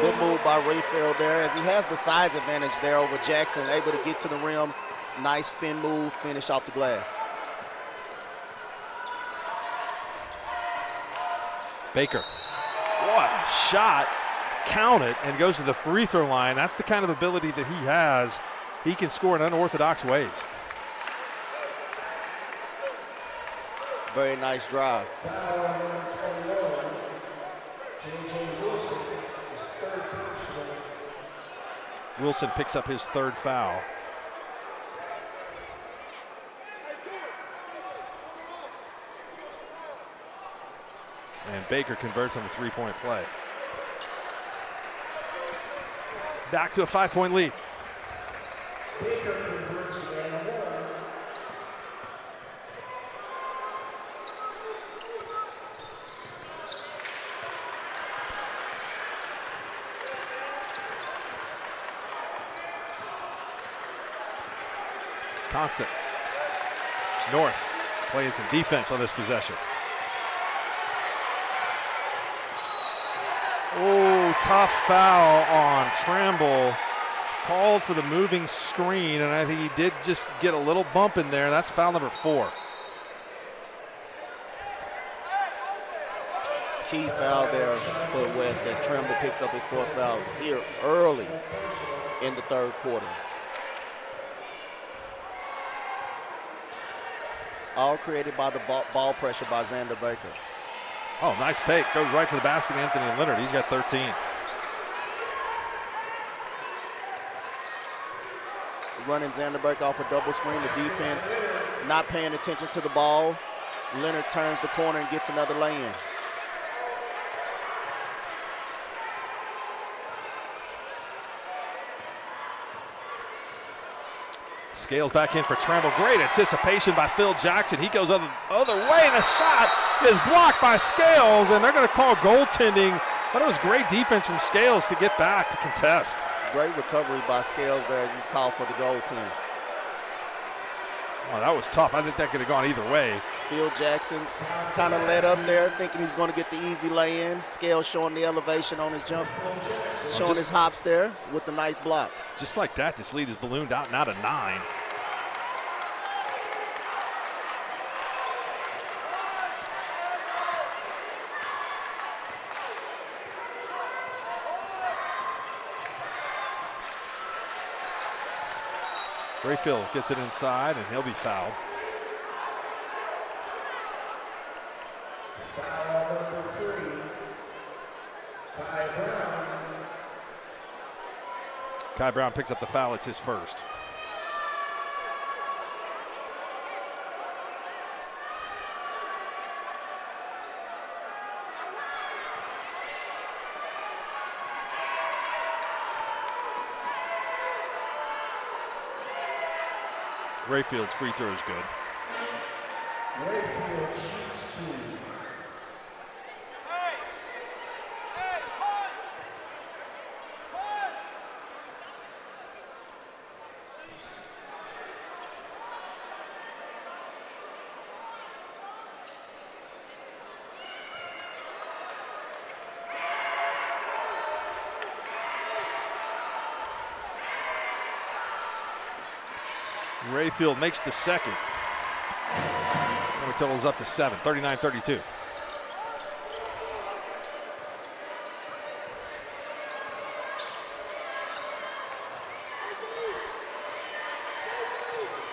Good move by Rayfield there as he has the size advantage there over Jackson, able to get to the rim. Nice spin move, finish off the glass. Baker, what a shot, count it, and goes to the free throw line. That's the kind of ability that he has. He can score in unorthodox ways. Very nice drive. Wilson picks up his 3rd foul. And Baker converts on the 3-point play. Back to a 5-point lead. Baker converts again. Constant. North playing some defense on this possession. Oh, tough foul on Tramble. Called for the moving screen, and I think he did just get a little bump in there. That's foul number 4. Key foul there for West as Tramble picks up his 4th foul here early in the 3rd quarter. All created by the ball pressure by Xander Baker. Oh, nice take. Goes right to the basket, Anthony Leonard. He's got 13. Running Xander Baker off a double screen. The defense not paying attention to the ball. Leonard turns the corner and gets another lay-in. Scales back in for Tramble. Great anticipation by Phil Jackson. He goes other way, and a shot is blocked by Scales, and they're going to call goaltending. But it was great defense from Scales to get back to contest. Great recovery by Scales there. He's called for the goaltend. Oh, that was tough. I think that could have gone either way. Phil Jackson kind of let up there, thinking he was going to get the easy lay-in. Scales showing the elevation on his jump, showing his hops there with the nice block. Just like that, this lead is ballooned out now to 9. Rayfield gets it inside, and he'll be fouled. Foul number 3, Kai Brown. Kai Brown picks up the foul. It's his first. Rayfield's free throw is good. Rayfield shoots 2. Rayfield makes the second. Point total's up to 7, 39-32.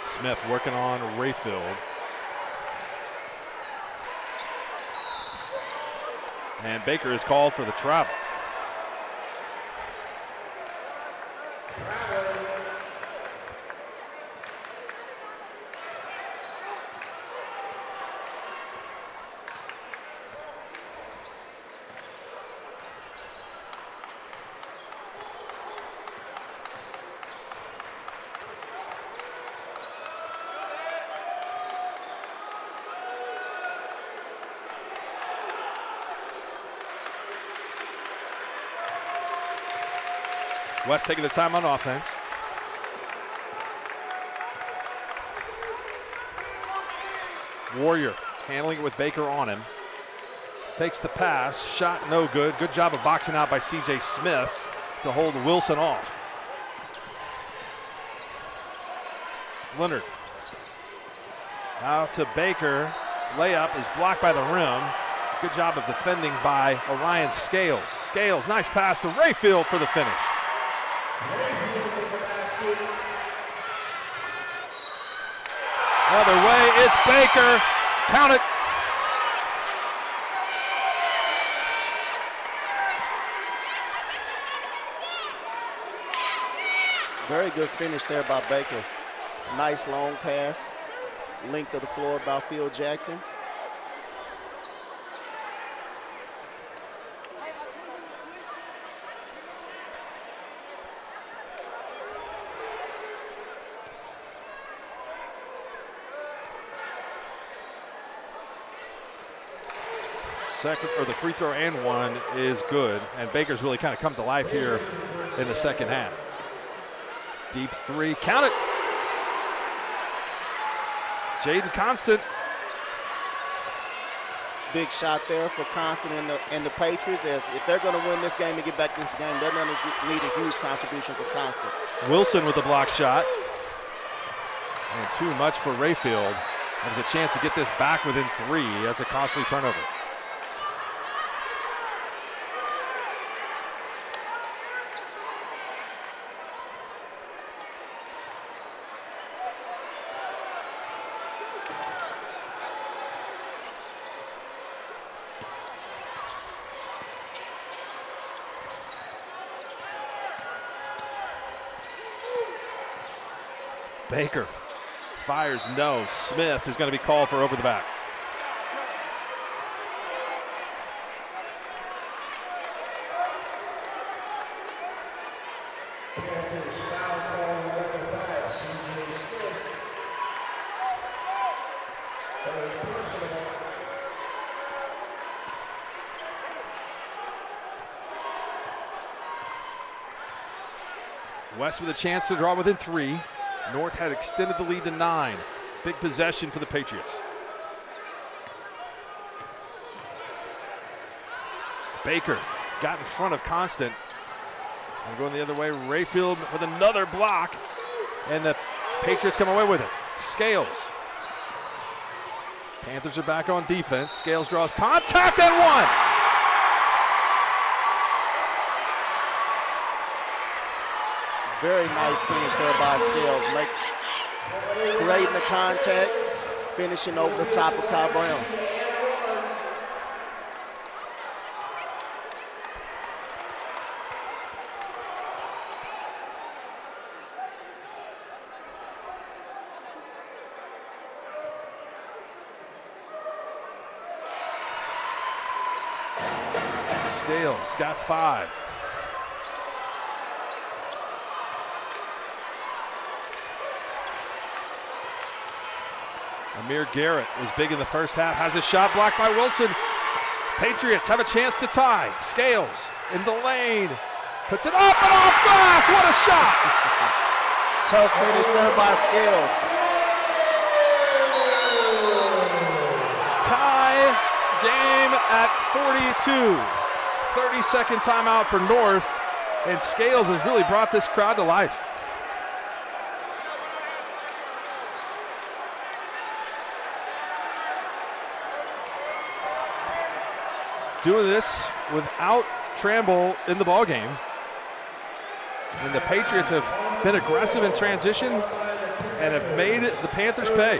Smith working on Rayfield. And Baker is called for the travel. West taking the time on offense. Warrior handling it with Baker on him. Fakes the pass, shot no good. Good job of boxing out by C.J. Smith to hold Wilson off. Leonard. Now to Baker. Layup is blocked by the rim. Good job of defending by Orion Scales. Scales, nice pass to Rayfield for the finish. Other way, it's Baker. Count it. Very good finish there by Baker. Nice long pass. Length of the floor by Phil Jackson. Second, or the free throw and one is good, and Baker's really kind of come to life here in the second half. Deep three, count it. Jaden Constant. Big shot there for Constant and the Patriots. As if they're going to win this game and get back this game, they're going to need a huge contribution for Constant. Wilson with the block shot. And too much for Rayfield. There's a chance to get this back within 3. That's a costly turnover. Baker fires no. Smith is going to be called for over the back. West with a chance to draw within 3. North had extended the lead to 9. Big possession for the Patriots. Baker got in front of Constant. And going the other way, Rayfield with another block. And the Patriots come away with it. Scales. Panthers are back on defense. Scales draws contact and 1. Very nice finish there by Scales, creating the contact, finishing over the top of Kyle Brown. Scales got 5. Amir Garrett was big in the first half, has a shot blocked by Wilson. Patriots have a chance to tie. Scales in the lane, puts it up and off glass. What a shot! Tough finish there by Scales. Tie game at 42. 30-second timeout for North, and Scales has really brought this crowd to life. Doing this without Tramble in the ballgame. And the Patriots have been aggressive in transition and have made the Panthers pay.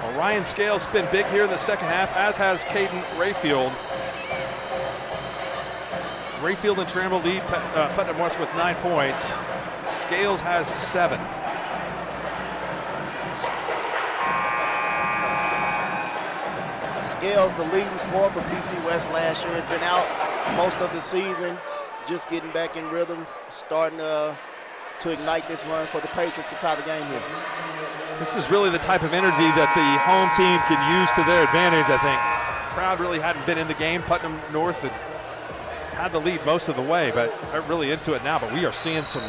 Well, Ryan Scales has been big here in the second half, as has Caden Rayfield. Rayfield and Tramble lead Putnam West with 9 points. Scales has 7. Scales, the leading scorer for PC West last year, has been out most of the season, just getting back in rhythm, starting to ignite this run for the Patriots to tie the game here. This is really the type of energy that the home team can use to their advantage, I think. The crowd really hadn't been in the game. Putnam North had the lead most of the way, but they're really into it now. But we are seeing some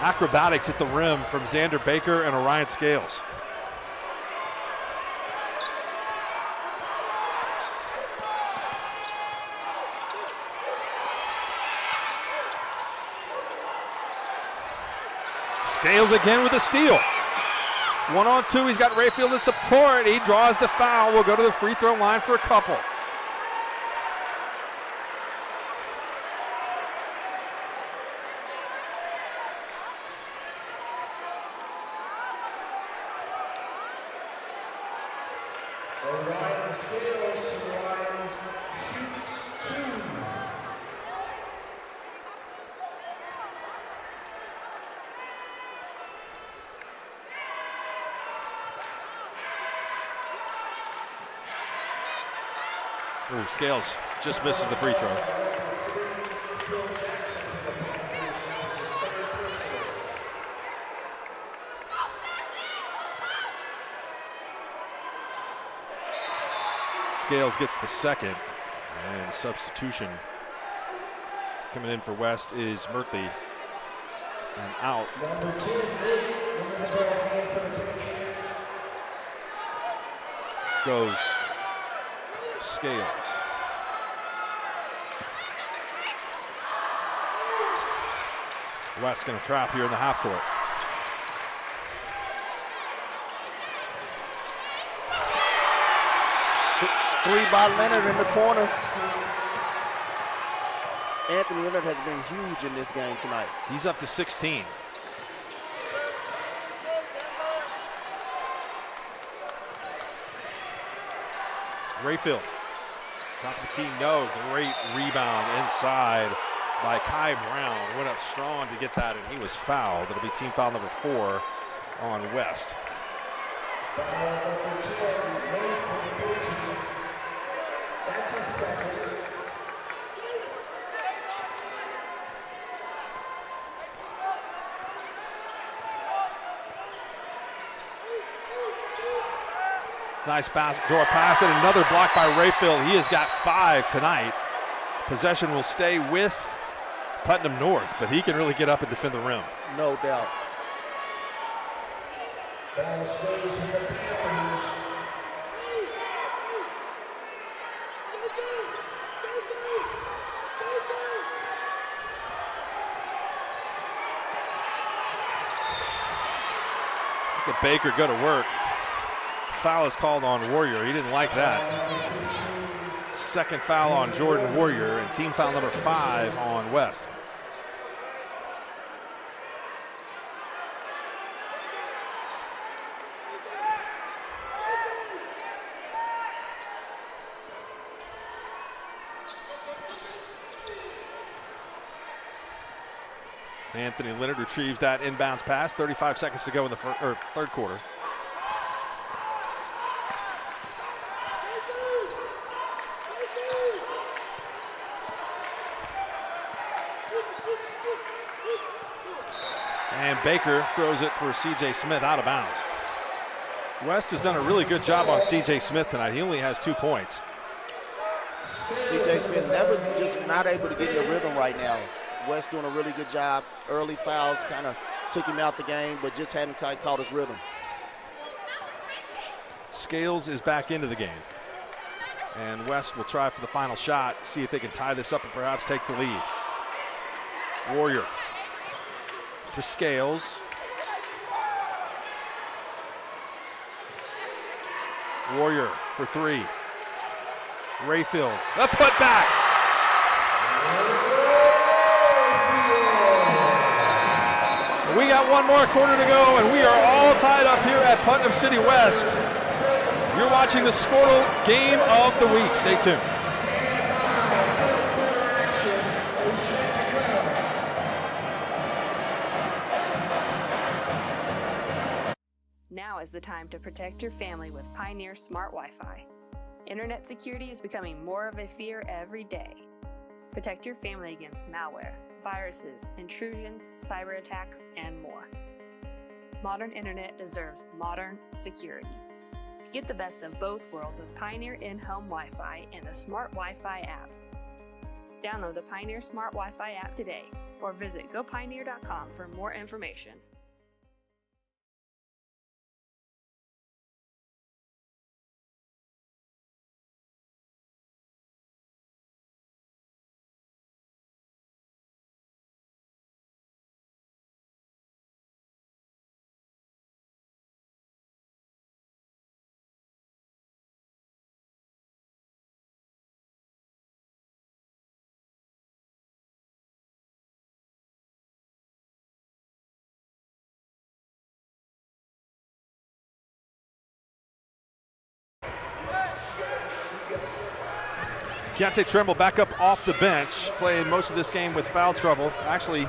acrobatics at the rim from Xander Baker and Orion Scales. Scales again with a steal. 1-on-2, he's got Rayfield in support. He draws the foul. We'll go to the free throw line for a couple. Orion Scales, Orion shoots 2. Ooh, Scales just misses the free throw. Scales gets the second, and substitution coming in for West is Murphy, and out. Goes Scales. West going to trap here in the half court. Three by Leonard in the corner. Anthony Leonard has been huge in this game tonight. He's up to 16. Rayfield, top of the key, no. Great rebound inside by Kai Brown. Went up strong to get that, and he was fouled. It'll be team foul number 4 on West. That's a second. Nice backdoor pass and another block by Rayfield. He has got 5 tonight. Possession will stay with Putnam North, but he can really get up and defend the rim. No doubt. Ball stays with the Panthers. Look at Baker go to work. Foul is called on Warrior. He didn't like that. Second foul on Jordan Warrior, and team foul number 5 on West. Anthony Leonard retrieves that inbounds pass. 35 seconds to go in the third quarter. And Baker throws it for C.J. Smith out of bounds. West has done a really good job on C.J. Smith tonight. He only has 2 points. C.J. Smith just not able to get in the rhythm right now. West doing a really good job. Early fouls kind of took him out the game, but just hadn't quite caught his rhythm. Scales is back into the game. And West will try for the final shot, see if they can tie this up and perhaps take the lead. Warrior to Scales. Warrior for 3. Rayfield, a putback. We got 1 more quarter to go, and we are all tied up here at Putnam City West. You're watching the Squirtle Game of the Week. Stay tuned. Now is the time to protect your family with Pioneer Smart Wi-Fi. Internet security is becoming more of a fear every day. Protect your family against malware, viruses, intrusions, cyber attacks, and more. Modern internet deserves modern security. Get the best of both worlds with Pioneer in-home Wi-Fi and the Smart Wi-Fi app. Download the Pioneer Smart Wi-Fi app today or visit gopioneer.com for more information. Keontae Trimble back up off the bench, playing most of this game with foul trouble. Actually,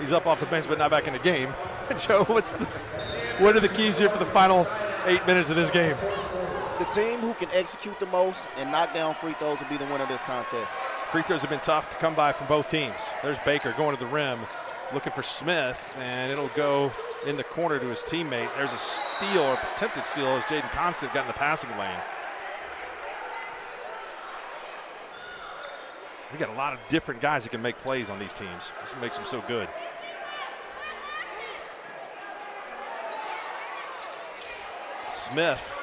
he's up off the bench, but not back in the game. Joe, what are the keys here for the final 8 minutes of this game? The team who can execute the most and knock down free throws will be the winner of this contest. Free throws have been tough to come by from both teams. There's Baker going to the rim, looking for Smith, and it'll go in the corner to his teammate. There's a steal, or attempted steal, as Jaden Constant got in the passing lane. We got a lot of different guys that can make plays on these teams. That's what makes them so good. Smith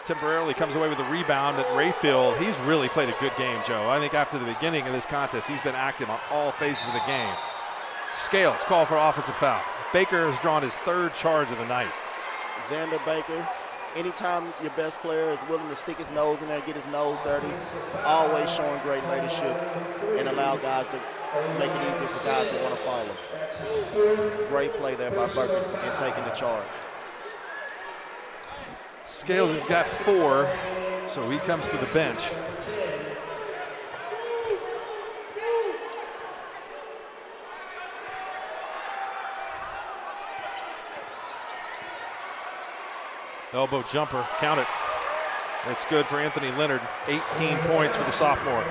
temporarily comes away with a rebound at Rayfield. He's really played a good game, Joe. I think after the beginning of this contest, he's been active on all phases of the game. Scales called for offensive foul. Baker has drawn his 3rd charge of the night. Xander Baker, anytime your best player is willing to stick his nose in there and get his nose dirty, always showing great leadership and allow guys to make it easier for guys that want to follow. Great play there by Burton in taking the charge. Scales have got 4. So he comes to the bench. Elbow jumper, count it. It's good for Anthony Leonard. 18 points for the sophomore.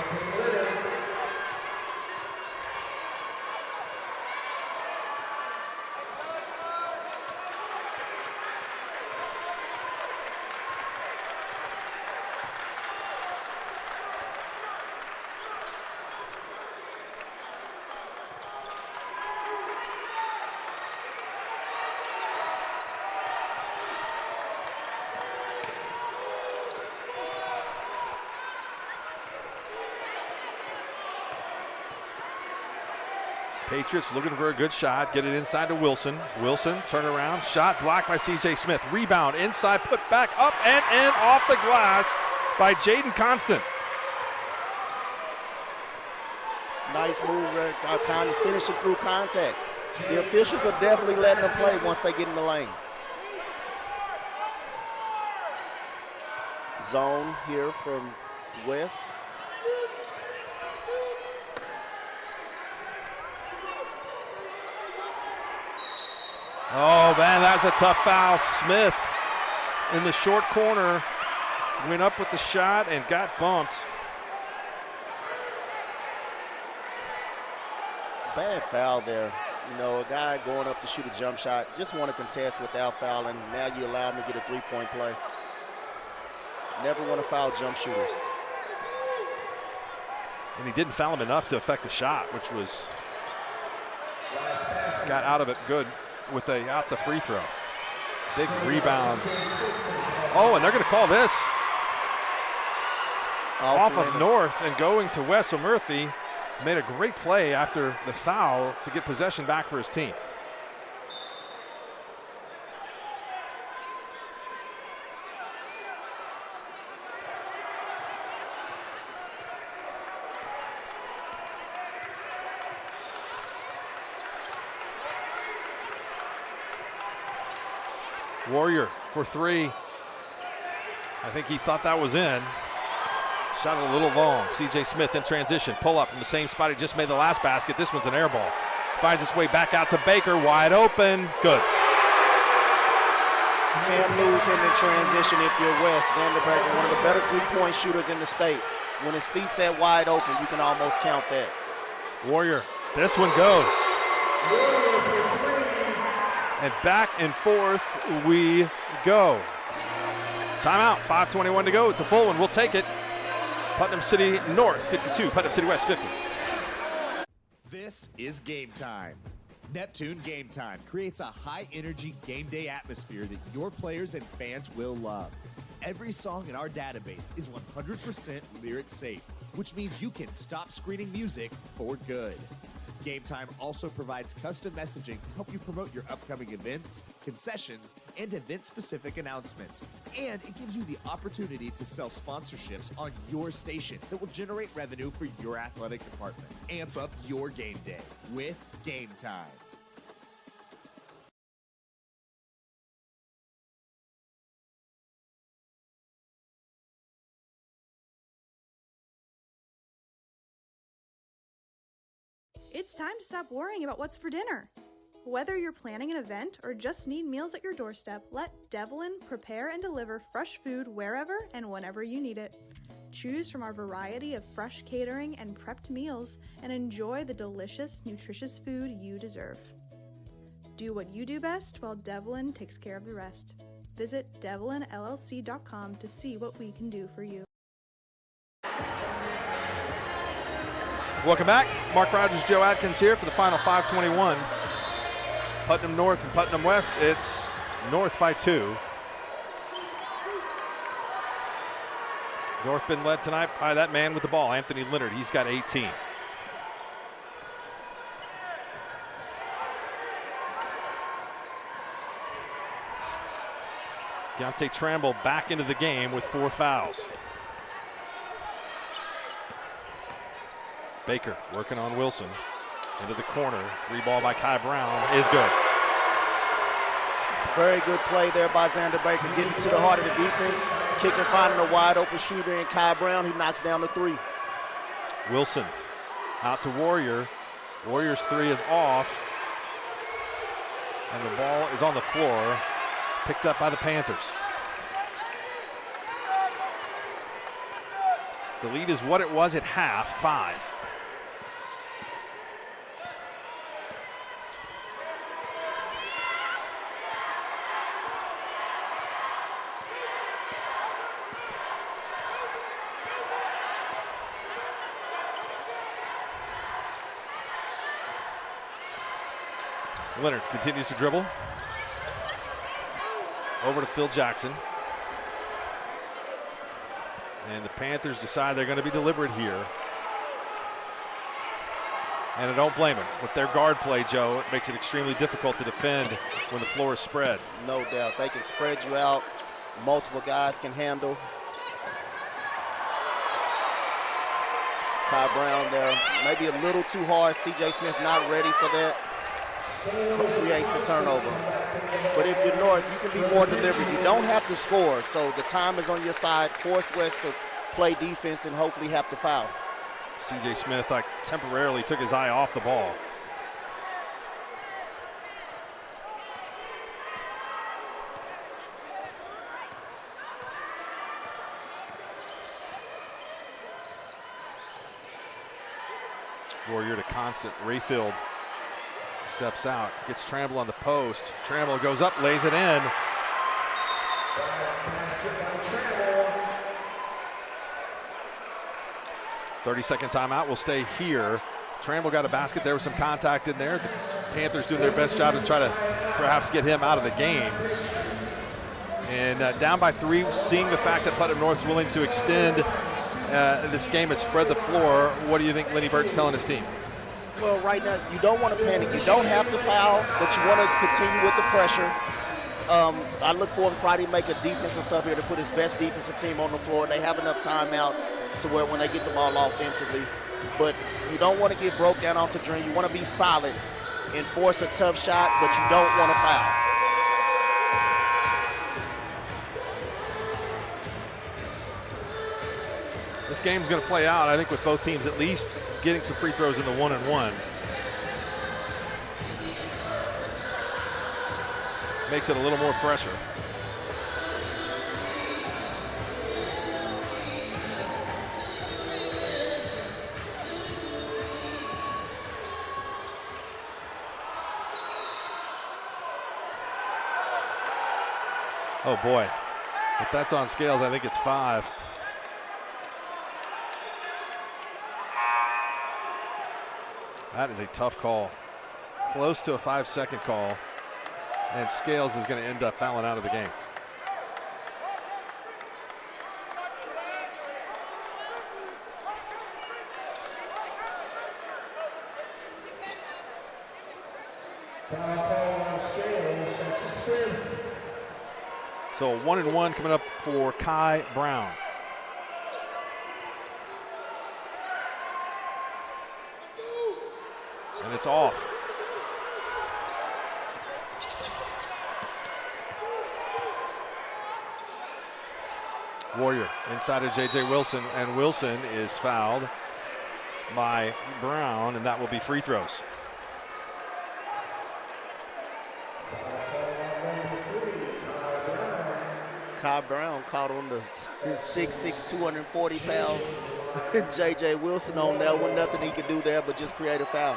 Patriots looking for a good shot. Get it inside to Wilson. Wilson, turn around. Shot blocked by C.J. Smith. Rebound inside, put back up and in off the glass by Jaden Constant. Nice move, kind of finishing through contact. The officials are definitely letting them play once they get in the lane. Zone here from West. Oh, man, that's a tough foul. Smith in the short corner went up with the shot and got bumped. Bad foul there. You know, a guy going up to shoot a jump shot, just want to contest without fouling. Now you allow him to get a three-point play. Never want to foul jump shooters. And he didn't foul him enough to affect the shot, which was, got out of it good with out the free throw. Big rebound. Oh, and they're going to call this off of North and going to West. So Murphy made a great play after the foul to get possession back for his team. Warrior for three. I think he thought that was in. Shot it a little long. C.J. Smith in transition. Pull up from the same spot he just made the last basket. This one's an air ball. Finds its way back out to Baker. Wide open. Good. Can't lose him in transition if you're West. Xander Baker, one of the better three-point shooters in the state. When his feet set wide open, you can almost count that. Warrior. This one goes. And back and forth we go. Timeout, 5:21 to go. It's a full one, we'll take it. Putnam City North 52, Putnam City West 50. This is Game Time. Neptune Game Time creates a high-energy game day atmosphere that your players and fans will love. Every song in our database is 100% lyric safe, which means you can stop screening music for good. Game Time also provides custom messaging to help you promote your upcoming events, concessions, and event-specific announcements. And it gives you the opportunity to sell sponsorships on your station that will generate revenue for your athletic department. Amp up your game day with Game Time. It's time to stop worrying about what's for dinner. Whether you're planning an event or just need meals at your doorstep, let Devlin prepare and deliver fresh food wherever and whenever you need it. Choose from our variety of fresh catering and prepped meals and enjoy the delicious, nutritious food you deserve. Do what you do best while Devlin takes care of the rest. Visit devlinllc.com to see what we can do for you. Welcome back. Mark Rogers, Joe Atkins here for the final 5:21. Putnam North and Putnam West. It's North by 2. North been led tonight by that man with the ball, Anthony Leonard. He's got 18. Deontay Tramble back into the game with 4 fouls. Baker working on Wilson. Into the corner. 3 ball by Kai Brown is good. Very good play there by Xander Baker, getting to the heart of the defense, kicking, finding a wide open shooter in Kai Brown. He knocks down the three. Wilson out to Warrior. Warrior's three is off. And the ball is on the floor, picked up by the Panthers. The lead is what it was at half, 5. Leonard continues to dribble. Over to Phil Jackson. And the Panthers decide they're going to be deliberate here. And I don't blame them. With their guard play, Joe, it makes it extremely difficult to defend when the floor is spread. No doubt. They can spread you out. Multiple guys can handle. Kai Brown there. Maybe a little too hard. C.J. Smith not ready for that. Creates the turnover. But if you're North, you can be more deliberate. You don't have to score, so the time is on your side. Force West to play defense and hopefully have to foul. C.J. Smith temporarily took his eye off the ball. Warrior to Constant. Rayfield steps out, gets Tramble on the post. Tramble goes up, lays it in. "30-second timeout will stay here. Tramble got a basket. There was some contact in there. The Panthers doing their best job to try to perhaps get him out of the game. And down by 3, seeing the fact that Putnam North is willing to extend this game and spread the floor, what do you think Lenny Burke's telling his team? Well, right now, you don't want to panic. You don't have to foul, but you want to continue with the pressure. I look for him to try to make a defensive sub here to put his best defensive team on the floor. They have enough timeouts to where when they get the ball offensively. But you don't want to get broke down off the dream. You want to be solid and force a tough shot, but you don't want to foul. This game's going to play out, I think, with both teams at least getting some free throws in the 1-and-1. Makes it a little more pressure. Oh boy, if that's on scales, I think it's 5. That is a tough call. Close to a 5-second call. And Scales is going to end up fouling out of the game. So a 1-and-1 coming up for Kai Brown. And it's off. Warrior inside of J.J. Wilson, and Wilson is fouled by Brown, and that will be free throws. Kai Brown caught on the 6'6", 240-pound J.J. Wilson on there. With nothing he could do there but just create a foul.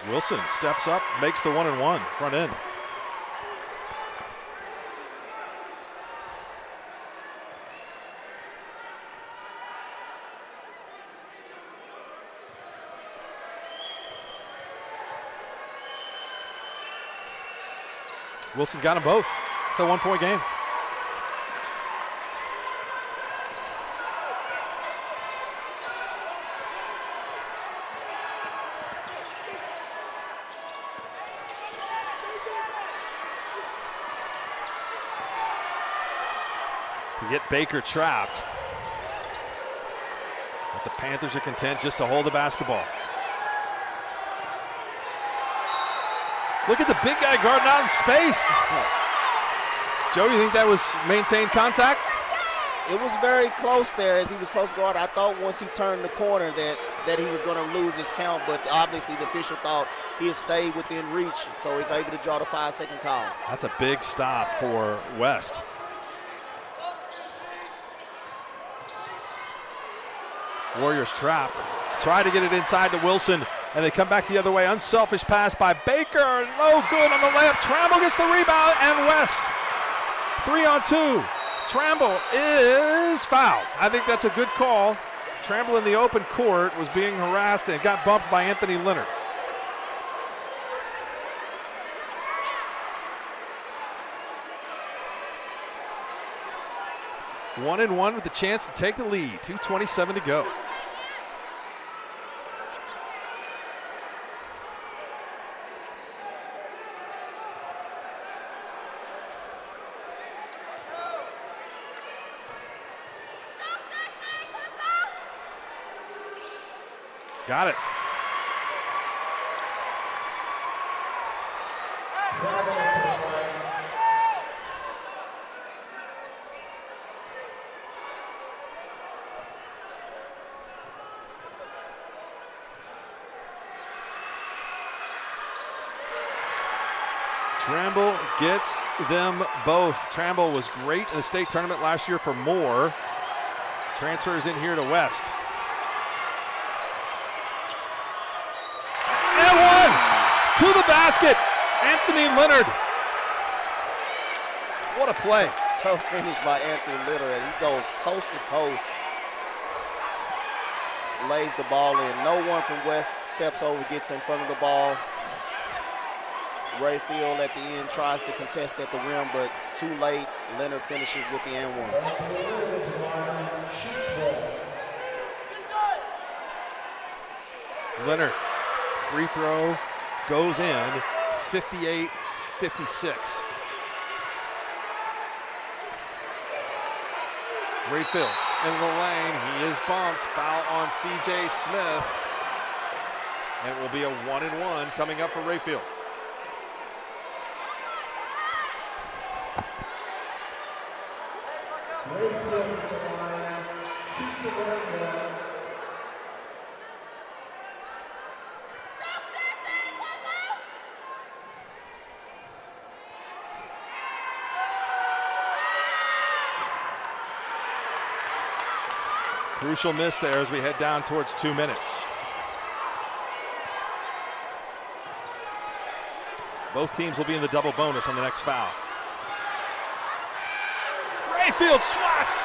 Wilson steps up, makes the 1-and-1 front end. Wilson got them both. It's a 1-point game. You get Baker trapped. But the Panthers are content just to hold the basketball. Look at the big guy guarding out in space. Joe, you think that was maintained contact? It was very close there as he was close to guard. I thought once he turned the corner that he was going to lose his count, but obviously the official thought he had stayed within reach, so he's able to draw the 5-second call. That's a big stop for West. Warriors trapped. Try to get it inside to Wilson, and they come back the other way. Unselfish pass by Baker. No good on the layup. Tramble gets the rebound, and West 3-on-2. Tramble is fouled. I think that's a good call. Tramble in the open court was being harassed and got bumped by Anthony Leonard. One and one with the chance to take the lead. 2:27 to go. Got it. Tramble gets them both. Tramble was great in the state tournament last year for Moore. Transfers in here to West. And one! To the basket, Anthony Leonard. What a play. Tough finish by Anthony Leonard. He goes coast to coast. Lays the ball in. No one from West steps over, gets in front of the ball. Rayfield at the end tries to contest at the rim, but too late. Leonard finishes with the and one. Leonard, free throw goes in, 58-56. Rayfield in the lane, he is bumped. Foul on C.J. Smith. And it will be a 1-and-1 coming up for Rayfield. Crucial miss there as we head down towards 2 minutes. Both teams will be in the double bonus on the next foul. Rayfield swats.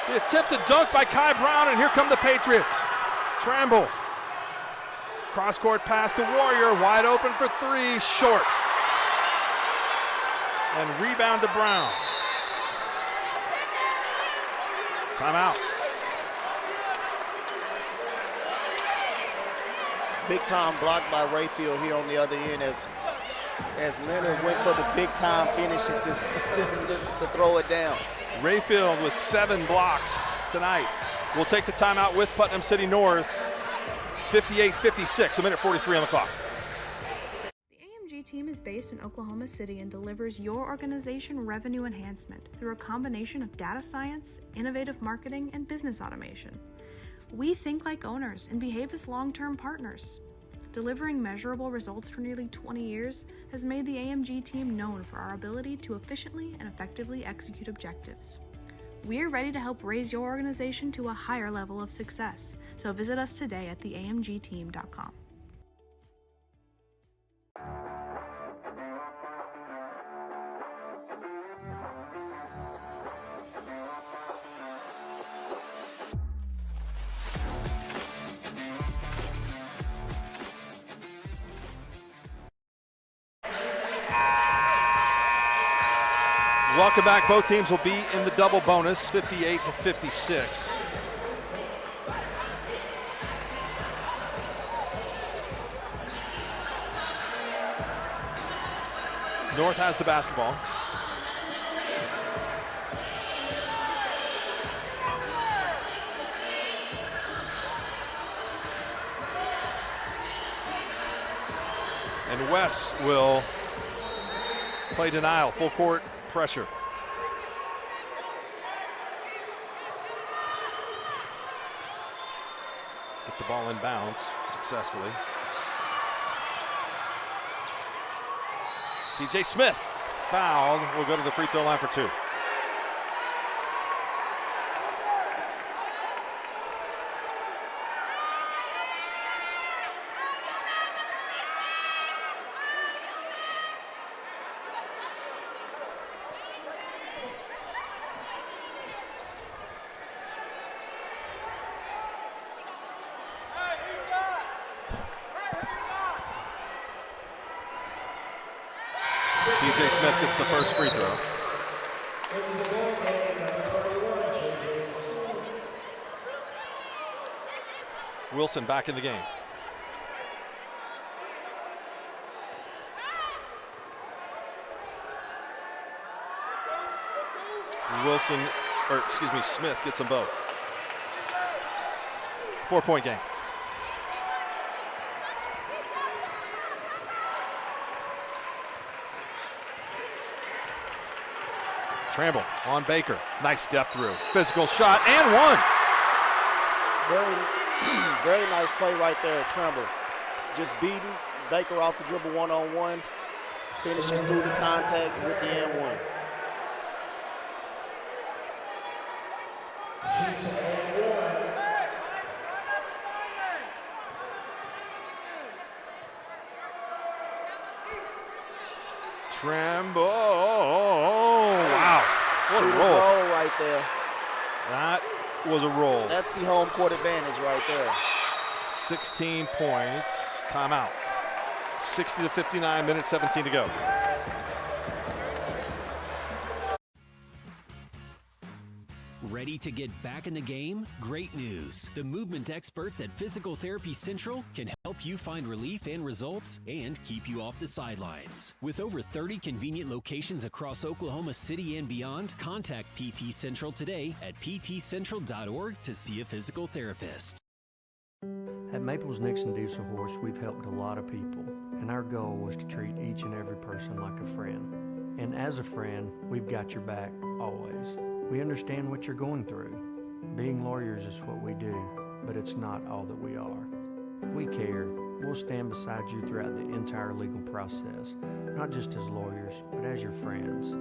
The attempted dunk by Kai Brown, and here come the Patriots. Tramble. Cross-court pass to Warrior, wide open for three, short. And rebound to Brown. Timeout. Big time block by Rayfield here on the other end as Leonard went for the big time finish to throw it down. Rayfield with 7 blocks tonight. We'll take the timeout with Putnam City North. 58-56, a minute 43 on the clock. The AMG team is based in Oklahoma City and delivers your organization revenue enhancement through a combination of data science, innovative marketing, and business automation. We think like owners and behave as long-term partners. Delivering measurable results for nearly 20 years has made the AMG team known for our ability to efficiently and effectively execute objectives. We're ready to help raise your organization to a higher level of success, so visit us today at theamgteam.com. Welcome back. Both teams will be in the double bonus, 58-56. North has the basketball. And West will play denial, full court pressure. Get the ball in bounds successfully. C.J. Smith fouled, will go to the free throw line for 2. C.J. Smith gets the first free throw. Wilson back in the game. Smith gets them both. 4-point game. Tramble on Baker. Nice step through. Physical shot and one. Very nice play right there, Tramble. Just beating Baker off the dribble one-on-one. Finishes through the contact with the and one. Tramble. Wow. What a roll right there. That was a roll. That's the home court advantage right there. 16 points. Timeout. 60-59, minutes 17 to go. Ready to get back in the game? Great news. The movement experts at Physical Therapy Central can help you find relief and results and keep you off the sidelines. With over 30 convenient locations across Oklahoma City and beyond, contact PT Central today at ptcentral.org to see a physical therapist. At Maples Nixon Diesel Horse, we've helped a lot of people, and our goal was to treat each and every person like a friend. And as a friend, we've got your back always. We understand what you're going through. Being lawyers is what we do, but it's not all that we are. We care. We'll stand beside you throughout the entire legal process, not just as lawyers, but as your friends.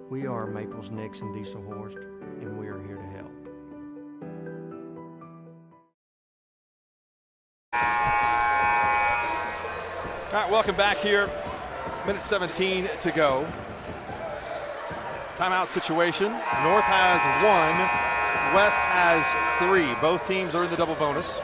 We are Maples Nixon Diesel Horse, and we are here to help. All right, welcome back here. Minute 17 to go. Timeout situation. North has 1, West has 3. Both teams are in the double bonus.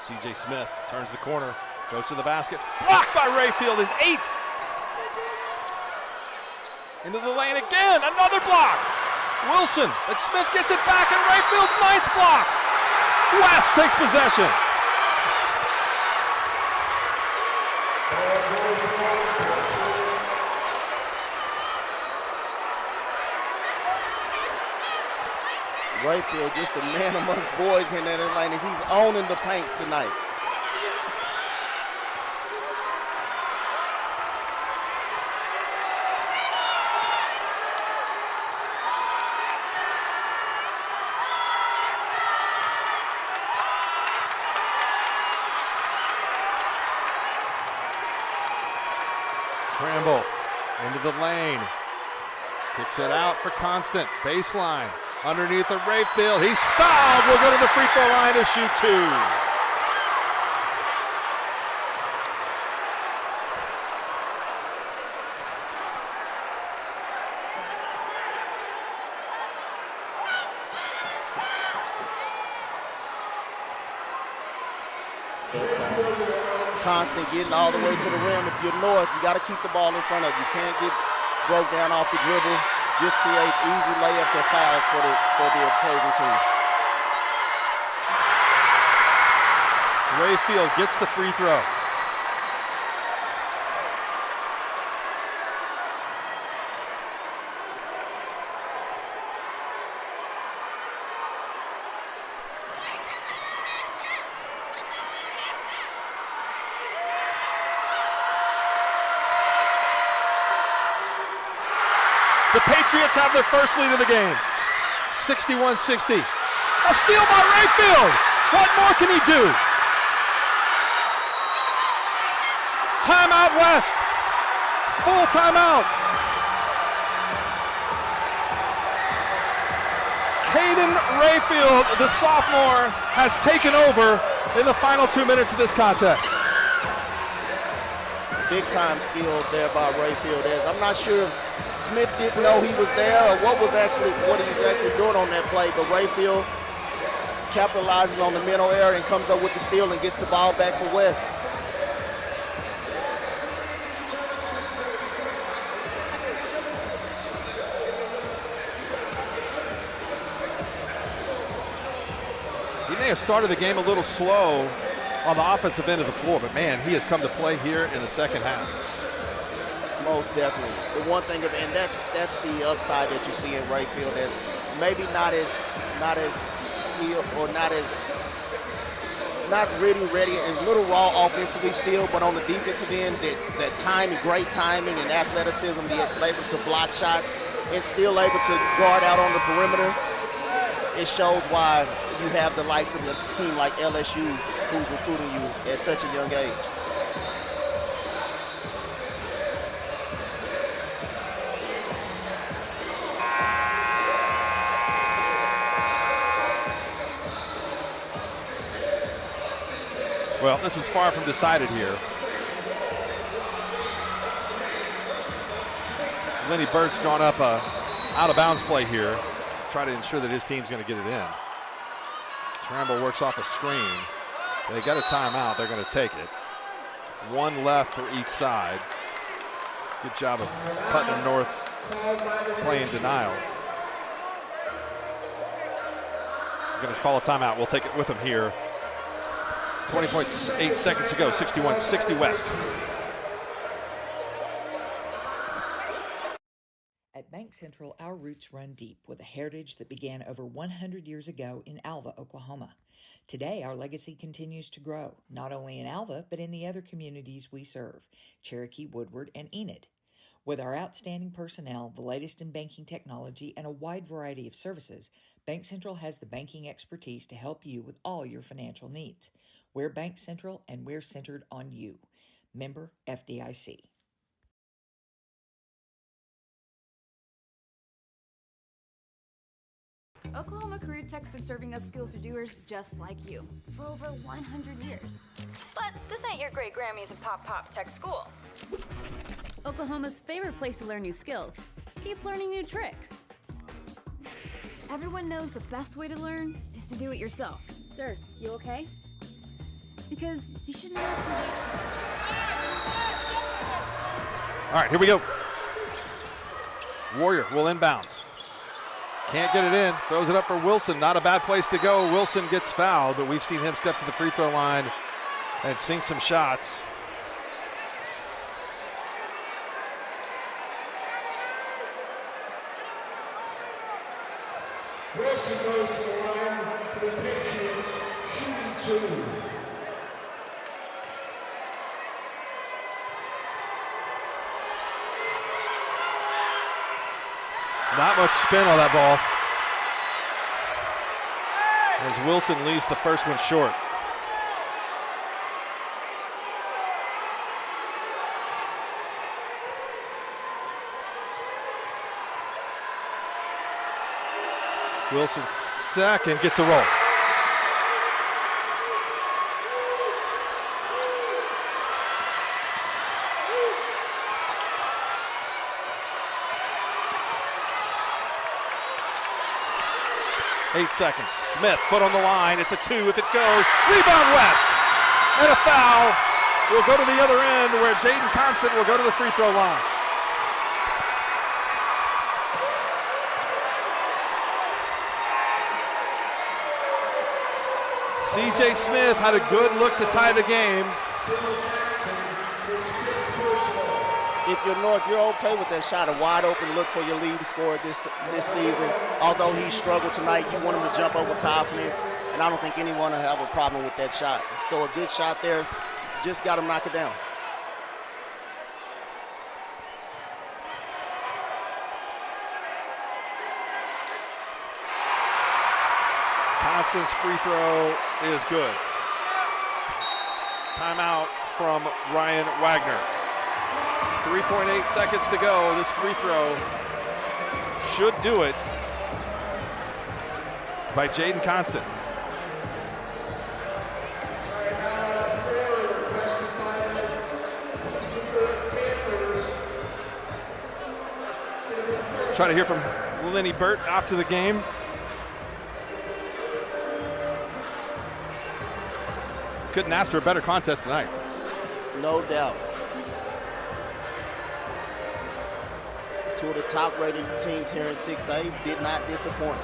C.J. Smith turns the corner, goes to the basket. Blocked by Rayfield, his 8th. Into the lane again, another block. Wilson, and Smith gets it back, and Rayfield's 9th block. West takes possession. Rayfield, just a man amongst boys in that lane as he's owning the paint tonight. Tramble into the lane. Kicks it out for Constant. Baseline. Underneath the Rayfield. He's fouled. We'll go to the free throw line to shoot 2. Constant getting all the way to the rim. If you're North, you got to keep the ball in front of you. You can't get broke down off the dribble. Just creates easy layups or fouls for the opposing team. Rayfield gets the free throw. The Patriots have their first lead of the game. 61-60. A steal by Rayfield. What more can he do? Timeout West. Full timeout. Caden Rayfield, the sophomore, has taken over in the final 2 minutes of this contest. Big time steal there by Rayfield. I'm not sure if Smith didn't know he was there or what he was actually doing on that play, but Rayfield capitalizes on the mental error and comes up with the steal and gets the ball back for West. He may have started the game a little slow on the offensive end of the floor, but man, he has come to play here in the second half. Most definitely. The one thing, and that's the upside that you see in Rayfield, is maybe not as skilled or not really ready and a little raw offensively still, but on the defensive end, that timing, great timing and athleticism, able to block shots and still able to guard out on the perimeter. It shows why you have the likes of a team like LSU who's recruiting you at such a young age. Well, this one's far from decided here. Lenny Burt's drawn up a out-of-bounds play here. Try to ensure that his team's going to get it in. Tramble works off a screen. They got a timeout. They're going to take it. One left for each side. Good job of Putnam North playing denial. We're going to call a timeout. We'll take it with them here. 20.8 seconds to go. 61-60 West. At Bank Central, our roots run deep with a heritage that began over 100 years ago in Alva, Oklahoma. Today, our legacy continues to grow, not only in Alva, but in the other communities we serve, Cherokee, Woodward, and Enid. With our outstanding personnel, the latest in banking technology, and a wide variety of services, Bank Central has the banking expertise to help you with all your financial needs. We're Bank Central, and we're centered on you. Member FDIC. Oklahoma Career Tech's been serving upskills to doers just like you for over 100 years. But this ain't your great Grammys and Pop Tech School. Oklahoma's favorite place to learn new skills keeps learning new tricks. Everyone knows the best way to learn is to do it yourself. Sir, you okay? Because you shouldn't have to wait. All right, here we go. Warrior will inbounds. Can't get it in. Throws it up for Wilson. Not a bad place to go. Wilson gets fouled, but we've seen him step to the free throw line and sink some shots. Wilson goes to the line for the Patriots, shooting 2. Not much spin on that ball. As Wilson leaves the first one short. Wilson's second gets a roll. Eight seconds. Smith put on the line. It's a 2 if it goes. Rebound West. And a foul will go to the other end where Jaden Thompson will go to the free throw line. C.J. Smith had a good look to tie the game. If you're North, you're okay with that shot. A wide open look for your leading scorer this season. Although he struggled tonight, you want him to jump up with confidence, and I don't think anyone will have a problem with that shot. So a good shot there, just got him knock it down. Johnson's free throw is good. Timeout from Ryan Wagner. 3.8 seconds to go. This free throw should do it by Jaden Constant. Try to hear from Lenny Burt after the game. Couldn't ask for a better contest tonight. No doubt. Two of the top-rated teams here in 6A did not disappoint.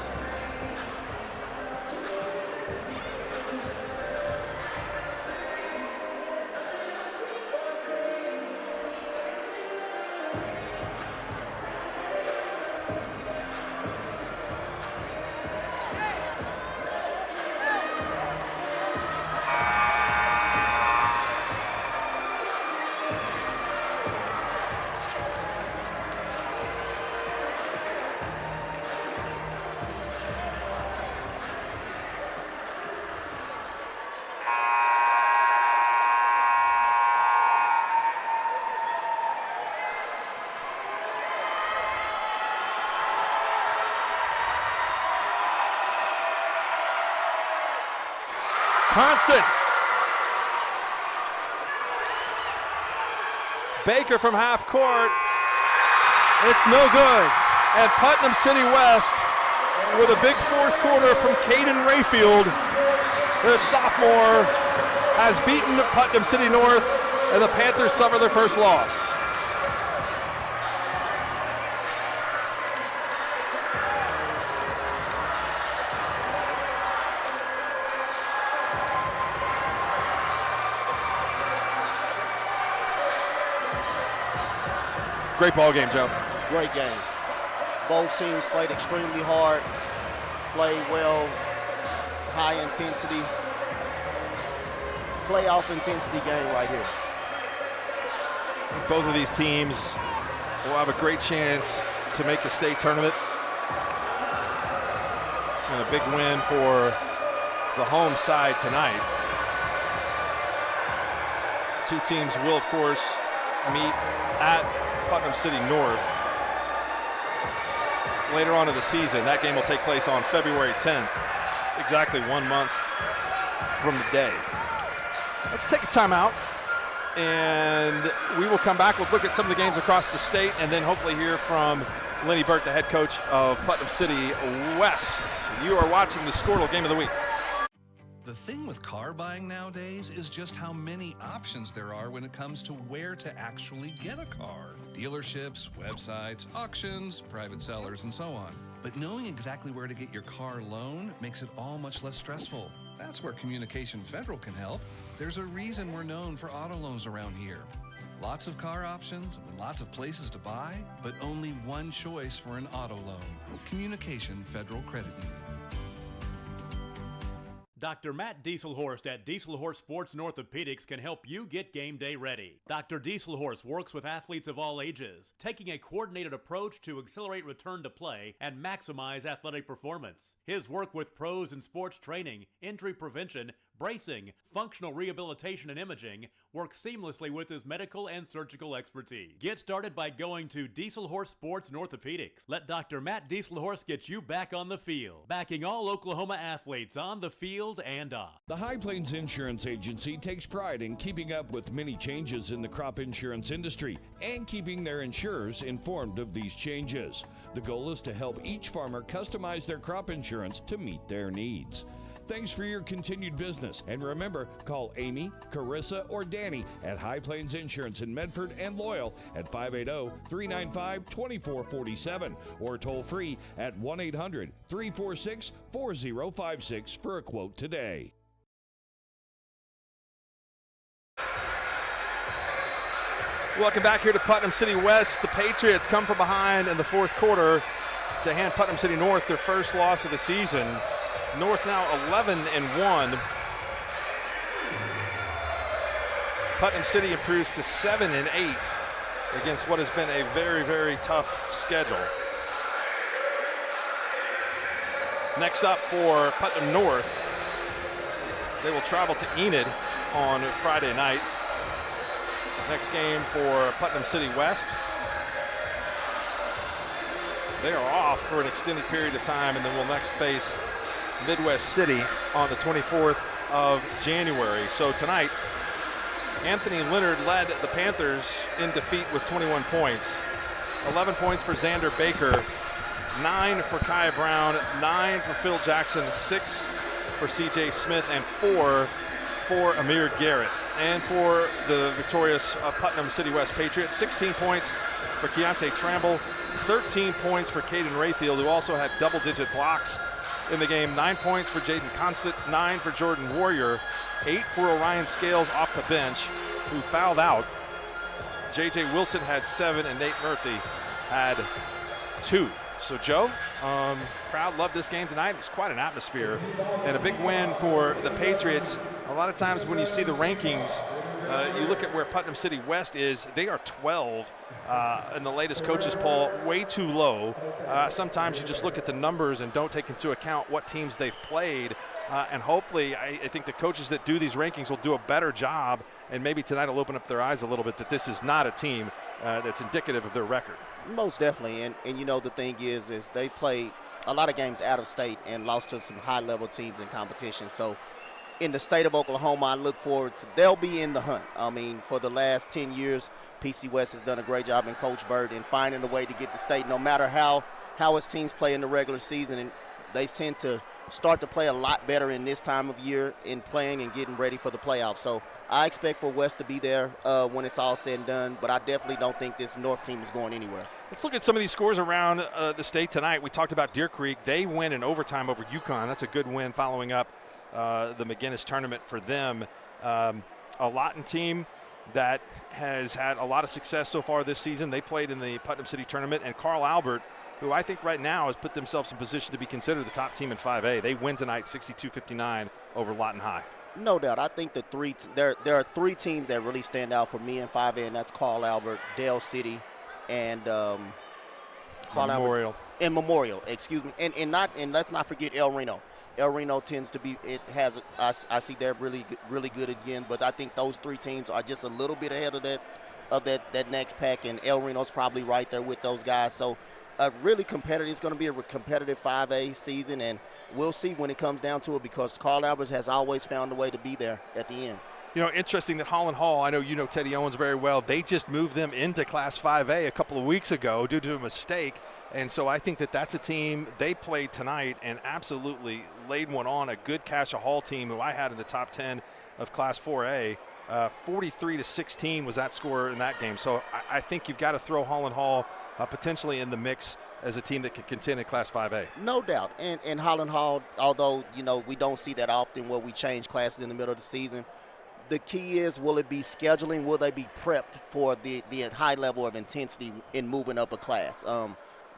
Constant. Baker from half court. It's no good. And Putnam City West with a big fourth quarter from Caden Rayfield. Their sophomore has beaten Putnam City North, and the Panthers suffer their first loss. Great ball game, Joe. Great game. Both teams played extremely hard, played well, high intensity, playoff intensity game right here. Both of these teams will have a great chance to make the state tournament. And a big win for the home side tonight. Two teams will, of course, meet at Putnam City North later on in the season. That game will take place on February 10th, exactly 1 month from today. Let's take a timeout, and we will come back. We'll look at some of the games across the state, and then hopefully hear from Lenny Burt, the head coach of Putnam City West. You are watching the Squirtle Game of the Week. The thing with car buying nowadays is just how many options there are when it comes to where to actually get a car. Dealerships, websites, auctions, private sellers, and so on. But knowing exactly where to get your car loan makes it all much less stressful. That's where Communication Federal can help. There's a reason we're known for auto loans around here. Lots of car options and lots of places to buy, but only one choice for an auto loan. Communication Federal Credit Union. Dr. Matt Dieselhorst at Dieselhorst Sports and Orthopedics can help you get game day ready. Dr. Dieselhorst works with athletes of all ages, taking a coordinated approach to accelerate return to play and maximize athletic performance. His work with pros in sports training, injury prevention, bracing, functional rehabilitation, and imaging works seamlessly with his medical and surgical expertise. Get started by going to Dieselhorst Sports and Orthopedics. Let Dr. Matt Dieselhorst get you back on the field, backing all Oklahoma athletes on the field and off. The High Plains Insurance Agency takes pride in keeping up with many changes in the crop insurance industry and keeping their insurers informed of these changes. The goal is to help each farmer customize their crop insurance to meet their needs. Thanks for your continued business. And remember, call Amy, Carissa, or Danny at High Plains Insurance in Medford and Loyal at 580-395-2447 or toll free at 1-800-346-4056 for a quote today. Welcome back here to Putnam City West. The Patriots come from behind in the fourth quarter to hand Putnam City North their first loss of the season. North now 11-1. Putnam City improves to 7-8 against what has been a very, very tough schedule. Next up for Putnam North, they will travel to Enid on Friday night. Next game for Putnam City West. They are off for an extended period of time, and then we'll next face Midwest City on the 24th of January. So tonight, Anthony Leonard led the Panthers in defeat with 21 points. 11 points for Xander Baker, 9 for Kaya Brown, 9 for Phil Jackson, 6 for CJ Smith, and 4 for Amir Garrett. And for the victorious Putnam City West Patriots, 16 points for Keontae Tramble, 13 points for Caden Rayfield, who also had double-digit blocks in the game, 9 points for Jaden Constant, 9 for Jordan Warrior, 8 for Orion Scales off the bench, who fouled out. J.J. Wilson had 7, and Nate Murphy had 2. So, Joe, crowd loved this game tonight. It was quite an atmosphere and a big win for the Patriots. A lot of times when you see the rankings, you look at where Putnam City West is. They are 12 in the latest coaches poll, way too low. Sometimes you just look at the numbers and don't take into account what teams they've played. And hopefully, I think the coaches that do these rankings will do a better job, and maybe tonight will open up their eyes a little bit that this is not a team that's indicative of their record. Most definitely, and you know the thing is they played a lot of games out of state and lost to some high-level teams in competition. So in the state of Oklahoma, I look forward to they'll be in the hunt. I mean, for the last 10 years, PC West has done a great job in Coach Bird in finding a way to get the state, no matter how its teams play in the regular season, and they tend to start to play a lot better in this time of year in playing and getting ready for the playoffs. So I expect for West to be there when it's all said and done, but I definitely don't think this North team is going anywhere. Let's look at some of these scores around the state tonight. We talked about Deer Creek. They win in overtime over UConn. That's a good win following up the McGinnis tournament for them. A Lawton team that has had a lot of success so far this season. They played in the Putnam City tournament, and Carl Albert, who I think right now has put themselves in position to be considered the top team in 5A. They win tonight 62-59 over Lawton High. No doubt. I think there are 3 teams that really stand out for me in 5A, and that's Carl Albert, Dale City, and Memorial. And Memorial, excuse me. And let's not forget El Reno. El Reno tends to be, I see they're really good again, but I think those 3 teams are just a little bit ahead of that next pack, and El Reno's probably right there with those guys. So really competitive. It's going to be a competitive 5A season, and we'll see when it comes down to it, because Carl Albert has always found a way to be there at the end. You know, interesting that Holland Hall, I know you know Teddy Owens very well, they just moved them into Class 5A a couple of weeks ago due to a mistake. And so I think that that's a team they played tonight and absolutely laid one on, a good Cassia Hall team who I had in the top 10 of Class 4A. 43-16 was that score in that game. So I think you've got to throw Holland Hall potentially in the mix as a team that can contend in Class 5A. No doubt. And Holland Hall, although, you know, we don't see that often where we change classes in the middle of the season, the key is, will it be scheduling? Will they be prepped for the high level of intensity in moving up a class?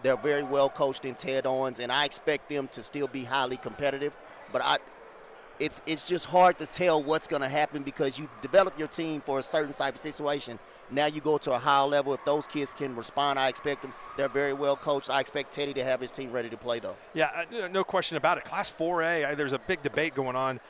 They're very well coached in Ted Owens, and I expect them to still be highly competitive. But it's just hard to tell what's going to happen, because you develop your team for a certain type of situation. Now you go to a higher level. If those kids can respond, I expect them. They're very well coached. I expect Teddy to have his team ready to play, though. Yeah, no question about it. Class 4A, there's a big debate going on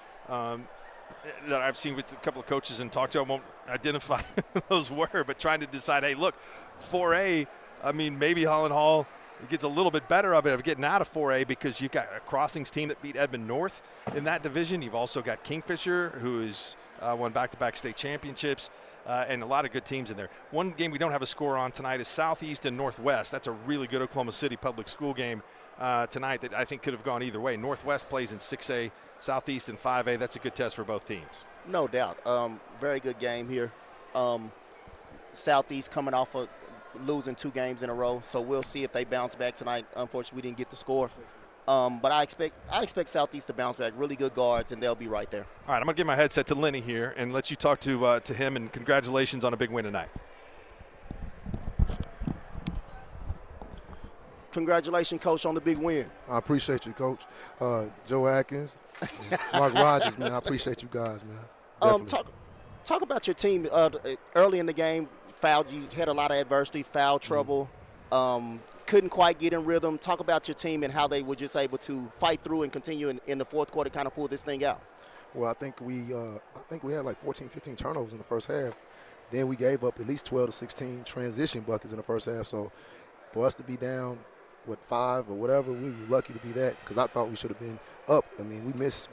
that I've seen with a couple of coaches and talked to. I won't identify who those were, but trying to decide, hey, look, 4A, I mean, maybe Holland Hall gets a little bit better of it of getting out of 4A, because you've got a Crossings team that beat Edmond North in that division. You've also got Kingfisher, who has won back-to-back state championships, and a lot of good teams in there. One game we don't have a score on tonight is Southeast and Northwest. That's a really good Oklahoma City public school game tonight that I think could have gone either way. Northwest plays in 6A, Southeast in 5A. That's a good test for both teams. No doubt. Very good game here. Southeast coming off of losing 2 games in a row, so we'll see if they bounce back tonight. Unfortunately, we didn't get the score. But I expect Southeast to bounce back. Really good guards, and they'll be right there. All right, I'm going to give my headset to Lenny here and let you talk to him, and congratulations on a big win tonight. Congratulations, Coach, on the big win. I appreciate you, Coach. Joe Atkins, Mark Rogers, man, I appreciate you guys, man. Talk about your team. Early in the game, you had a lot of adversity, foul trouble. couldn't quite get in rhythm. Talk about your team and how they were just able to fight through and continue in the fourth quarter, kind of pull this thing out. Well, I think we had like 14, 15 turnovers in the first half. Then we gave up at least 12 to 16 transition buckets in the first half. So for us to be down, 5 or whatever, we were lucky to be that, because I thought we should have been up. I mean, we missed,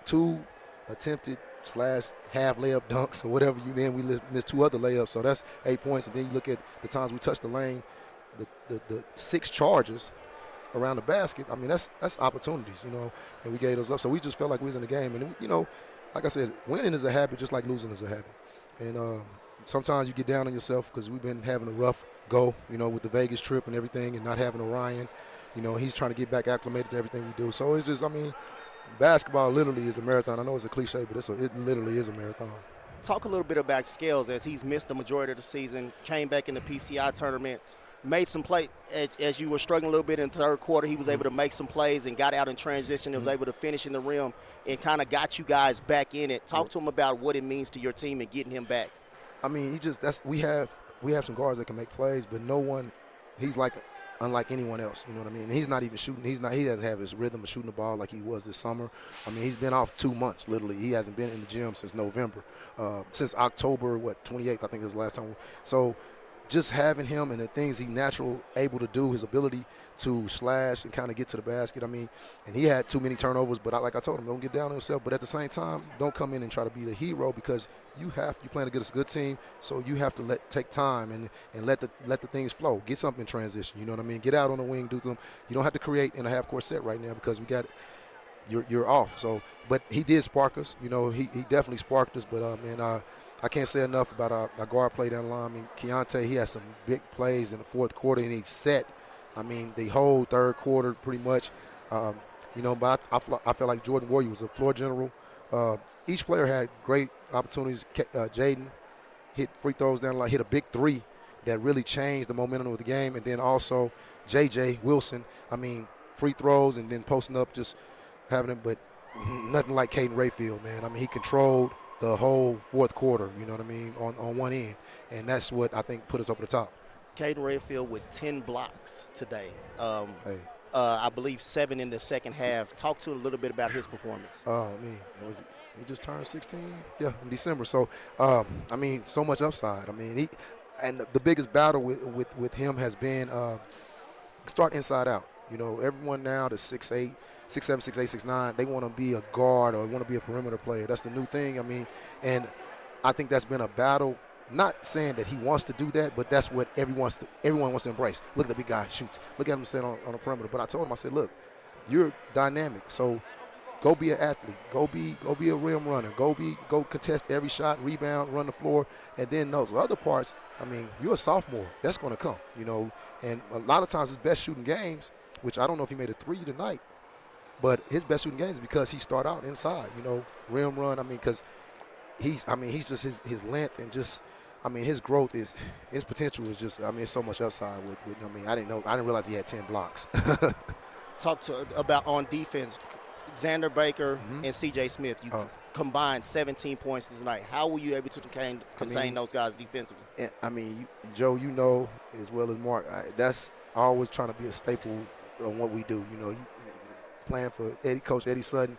2 attempted / half layup dunks or whatever. Then we missed 2 other layups. So that's 8 points. And then you look at the times we touched the lane, the 6 charges around the basket. I mean, that's opportunities, and we gave those up. So we just felt like we was in the game. And, like I said, winning is a habit just like losing is a habit. And sometimes you get down on yourself because we've been having a rough go, with the Vegas trip and everything, and not having Orion. He's trying to get back acclimated to everything we do. So it's just, basketball literally is a marathon. I know it's a cliche, but it literally is a marathon. Talk a little bit about Scales, as he's missed the majority of the season, came back in the PCI tournament, made some play. As you were struggling a little bit in the third quarter, he was able to make some plays and got out in transition and was able to finish in the rim and kind of got you guys back in it. Talk to him about what it means to your team and getting him back. We have some guards that can make plays, but no one, he's unlike anyone else, you know what I mean? And he's not even shooting. He doesn't have his rhythm of shooting the ball like he was this summer. He's been off 2 months, literally. He hasn't been in the gym since November. Since October, 28th, I think was the last time. So just having him and the things he naturally able to do, his ability to slash and kind of get to the basket. And he had too many turnovers, but like I told him, don't get down on yourself. But at the same time, don't come in and try to be the hero, because you're playing against a good team, so you have to take time and let the things flow. Get something in transition, you know what I mean? Get out on the wing, do them. You don't have to create in a half-court set right now because we got you're off. So, but he did spark us. He definitely sparked us. But I can't say enough about our guard play down the line. Keontae, he had some big plays in the fourth quarter, and he set. The whole third quarter pretty much. But I felt like Jordan Warrior was a floor general. Each player had great opportunities. Jaden hit free throws down the line, hit a big 3 that really changed the momentum of the game. And then also J.J. Wilson, free throws and then posting up, just having it, but nothing like Caden Rayfield, man. He controlled the whole fourth quarter, you know what I mean, on one end. And that's what I think put us over the top. Caden Rayfield with 10 blocks today. I believe 7 in the second half. Talk to a little bit about his performance. He just turned 16, in December. So, so much upside. And the biggest battle with him has been start inside out. Everyone now that's 6'8", 6'7", 6'8", 6'9", they want to be a guard or want to be a perimeter player. That's the new thing. And I think that's been a battle. Not saying that he wants to do that, but that's what everyone wants to embrace. Look at the big guy shoot. Look at him stand on the perimeter. But I told him, I said, look, you're dynamic. So go be an athlete. Go be a rim runner. Go contest every shot, rebound, run the floor. And then those other parts, you're a sophomore. That's going to come, And a lot of times his best shooting games, which I don't know if he made a 3 tonight, but his best shooting games is because he start out inside, rim run. Because he's just his length and just – his growth his potential is just, it's so much upside with I didn't realize he had 10 blocks. Talk about on defense, Xander Baker and C.J. Smith. You combined 17 points tonight. How were you able to contain those guys defensively? Joe, as well as Mark, that's always trying to be a staple of what we do. You playing for Coach Eddie Sutton,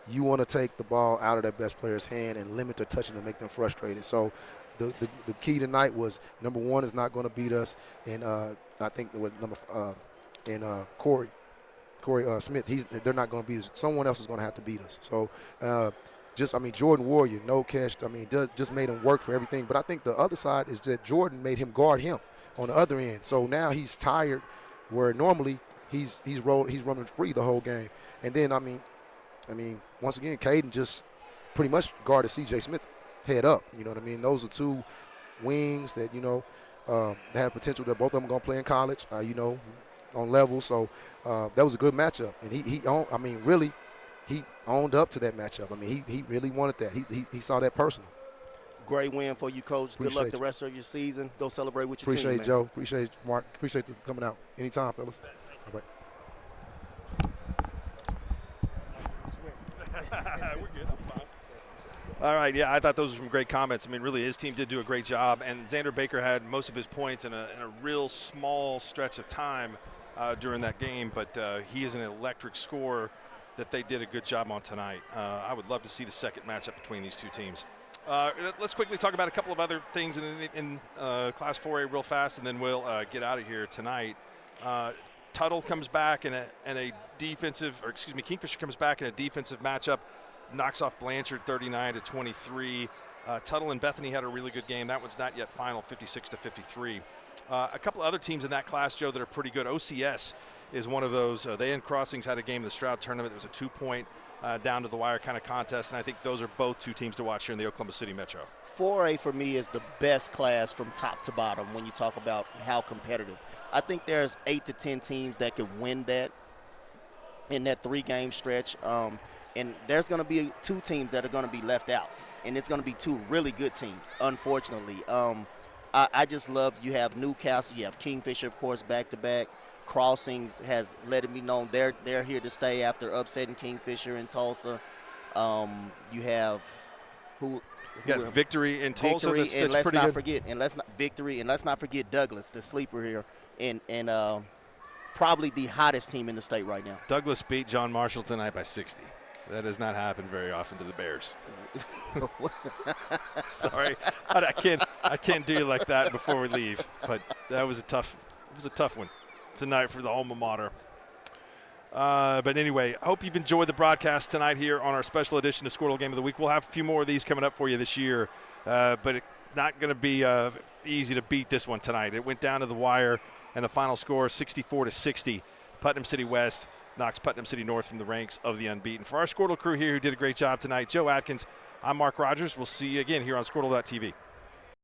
you want to take the ball out of their best player's hand and limit their touches and make them frustrated. So the key tonight was, number one, is not going to beat us, and I think with Corey Smith, they're not going to beat us. Someone else is going to have to beat us. So Jordan Warrior, no catch. Just made him work for everything. But I think the other side is that Jordan made him guard him on the other end. So now he's tired, where normally he's running free the whole game. And then once again, Caden just pretty much guarded C.J. Smith head up. You know what I mean? Those are 2 wings that they have potential. That both of them are going to play in college. On level. So that was a good matchup. And he owned up to that matchup. He really wanted that. He saw that personal. Great win for you, Coach. Good luck the rest of your season. Go celebrate with your team. Appreciate Joe. Appreciate Mark. Appreciate you coming out. Anytime, fellas. All right. We're good. I'm fine. All right, yeah, I thought those were some great comments. I mean, really, his team did do a great job, and Xander Baker had most of his points in a real small stretch of time during that game, but he is an electric scorer that they did a good job on tonight. I would love to see the second matchup between these two teams. Let's quickly talk about a couple of other things in Class 4A real fast, and then we'll get out of here tonight. Tuttle comes back in a defensive, or excuse me, Kingfisher comes back in a defensive matchup, knocks off Blanchard 39-23. Tuttle and Bethany had a really good game. That one's not yet final, 56-53. A couple other teams in that class, Joe, that are pretty good. OCS is one of those. They and Crossings had a game in the Stroud tournament. It was a 2-point down to the wire kind of contest, and I think those are both two teams to watch here in the Oklahoma City Metro. 4A for me is the best class from top to bottom when you talk about how competitive. I think there's 8 to 10 teams that can win that in that 3-game stretch. And there's going to be 2 teams that are going to be left out. And it's going to be 2 really good teams, unfortunately. I just love you have Newcastle, you have Kingfisher, of course, back-to-back. Crossings has let me know they're here to stay after upsetting Kingfisher in Tulsa. You have who you got Victory in Tulsa. Victory, that's pretty good. Let's not forget Douglas, the sleeper here, and probably the hottest team in the state right now. Douglas beat John Marshall tonight by 60. That does not happen very often to the Bears. Sorry, I can't do you like that before we leave. But that was a tough one tonight for the alma mater. But anyway, I hope you've enjoyed the broadcast tonight here on our special edition of Squirtle Game of the Week. We'll have a few more of these coming up for you this year, but it's not going to be easy to beat this one tonight. It went down to the wire, and the final score 64-60. Putnam City West knocks Putnam City North from the ranks of the unbeaten. For our Squirtle crew here who did a great job tonight, Joe Atkins, I'm Mark Rogers. We'll see you again here on Squirtle.tv.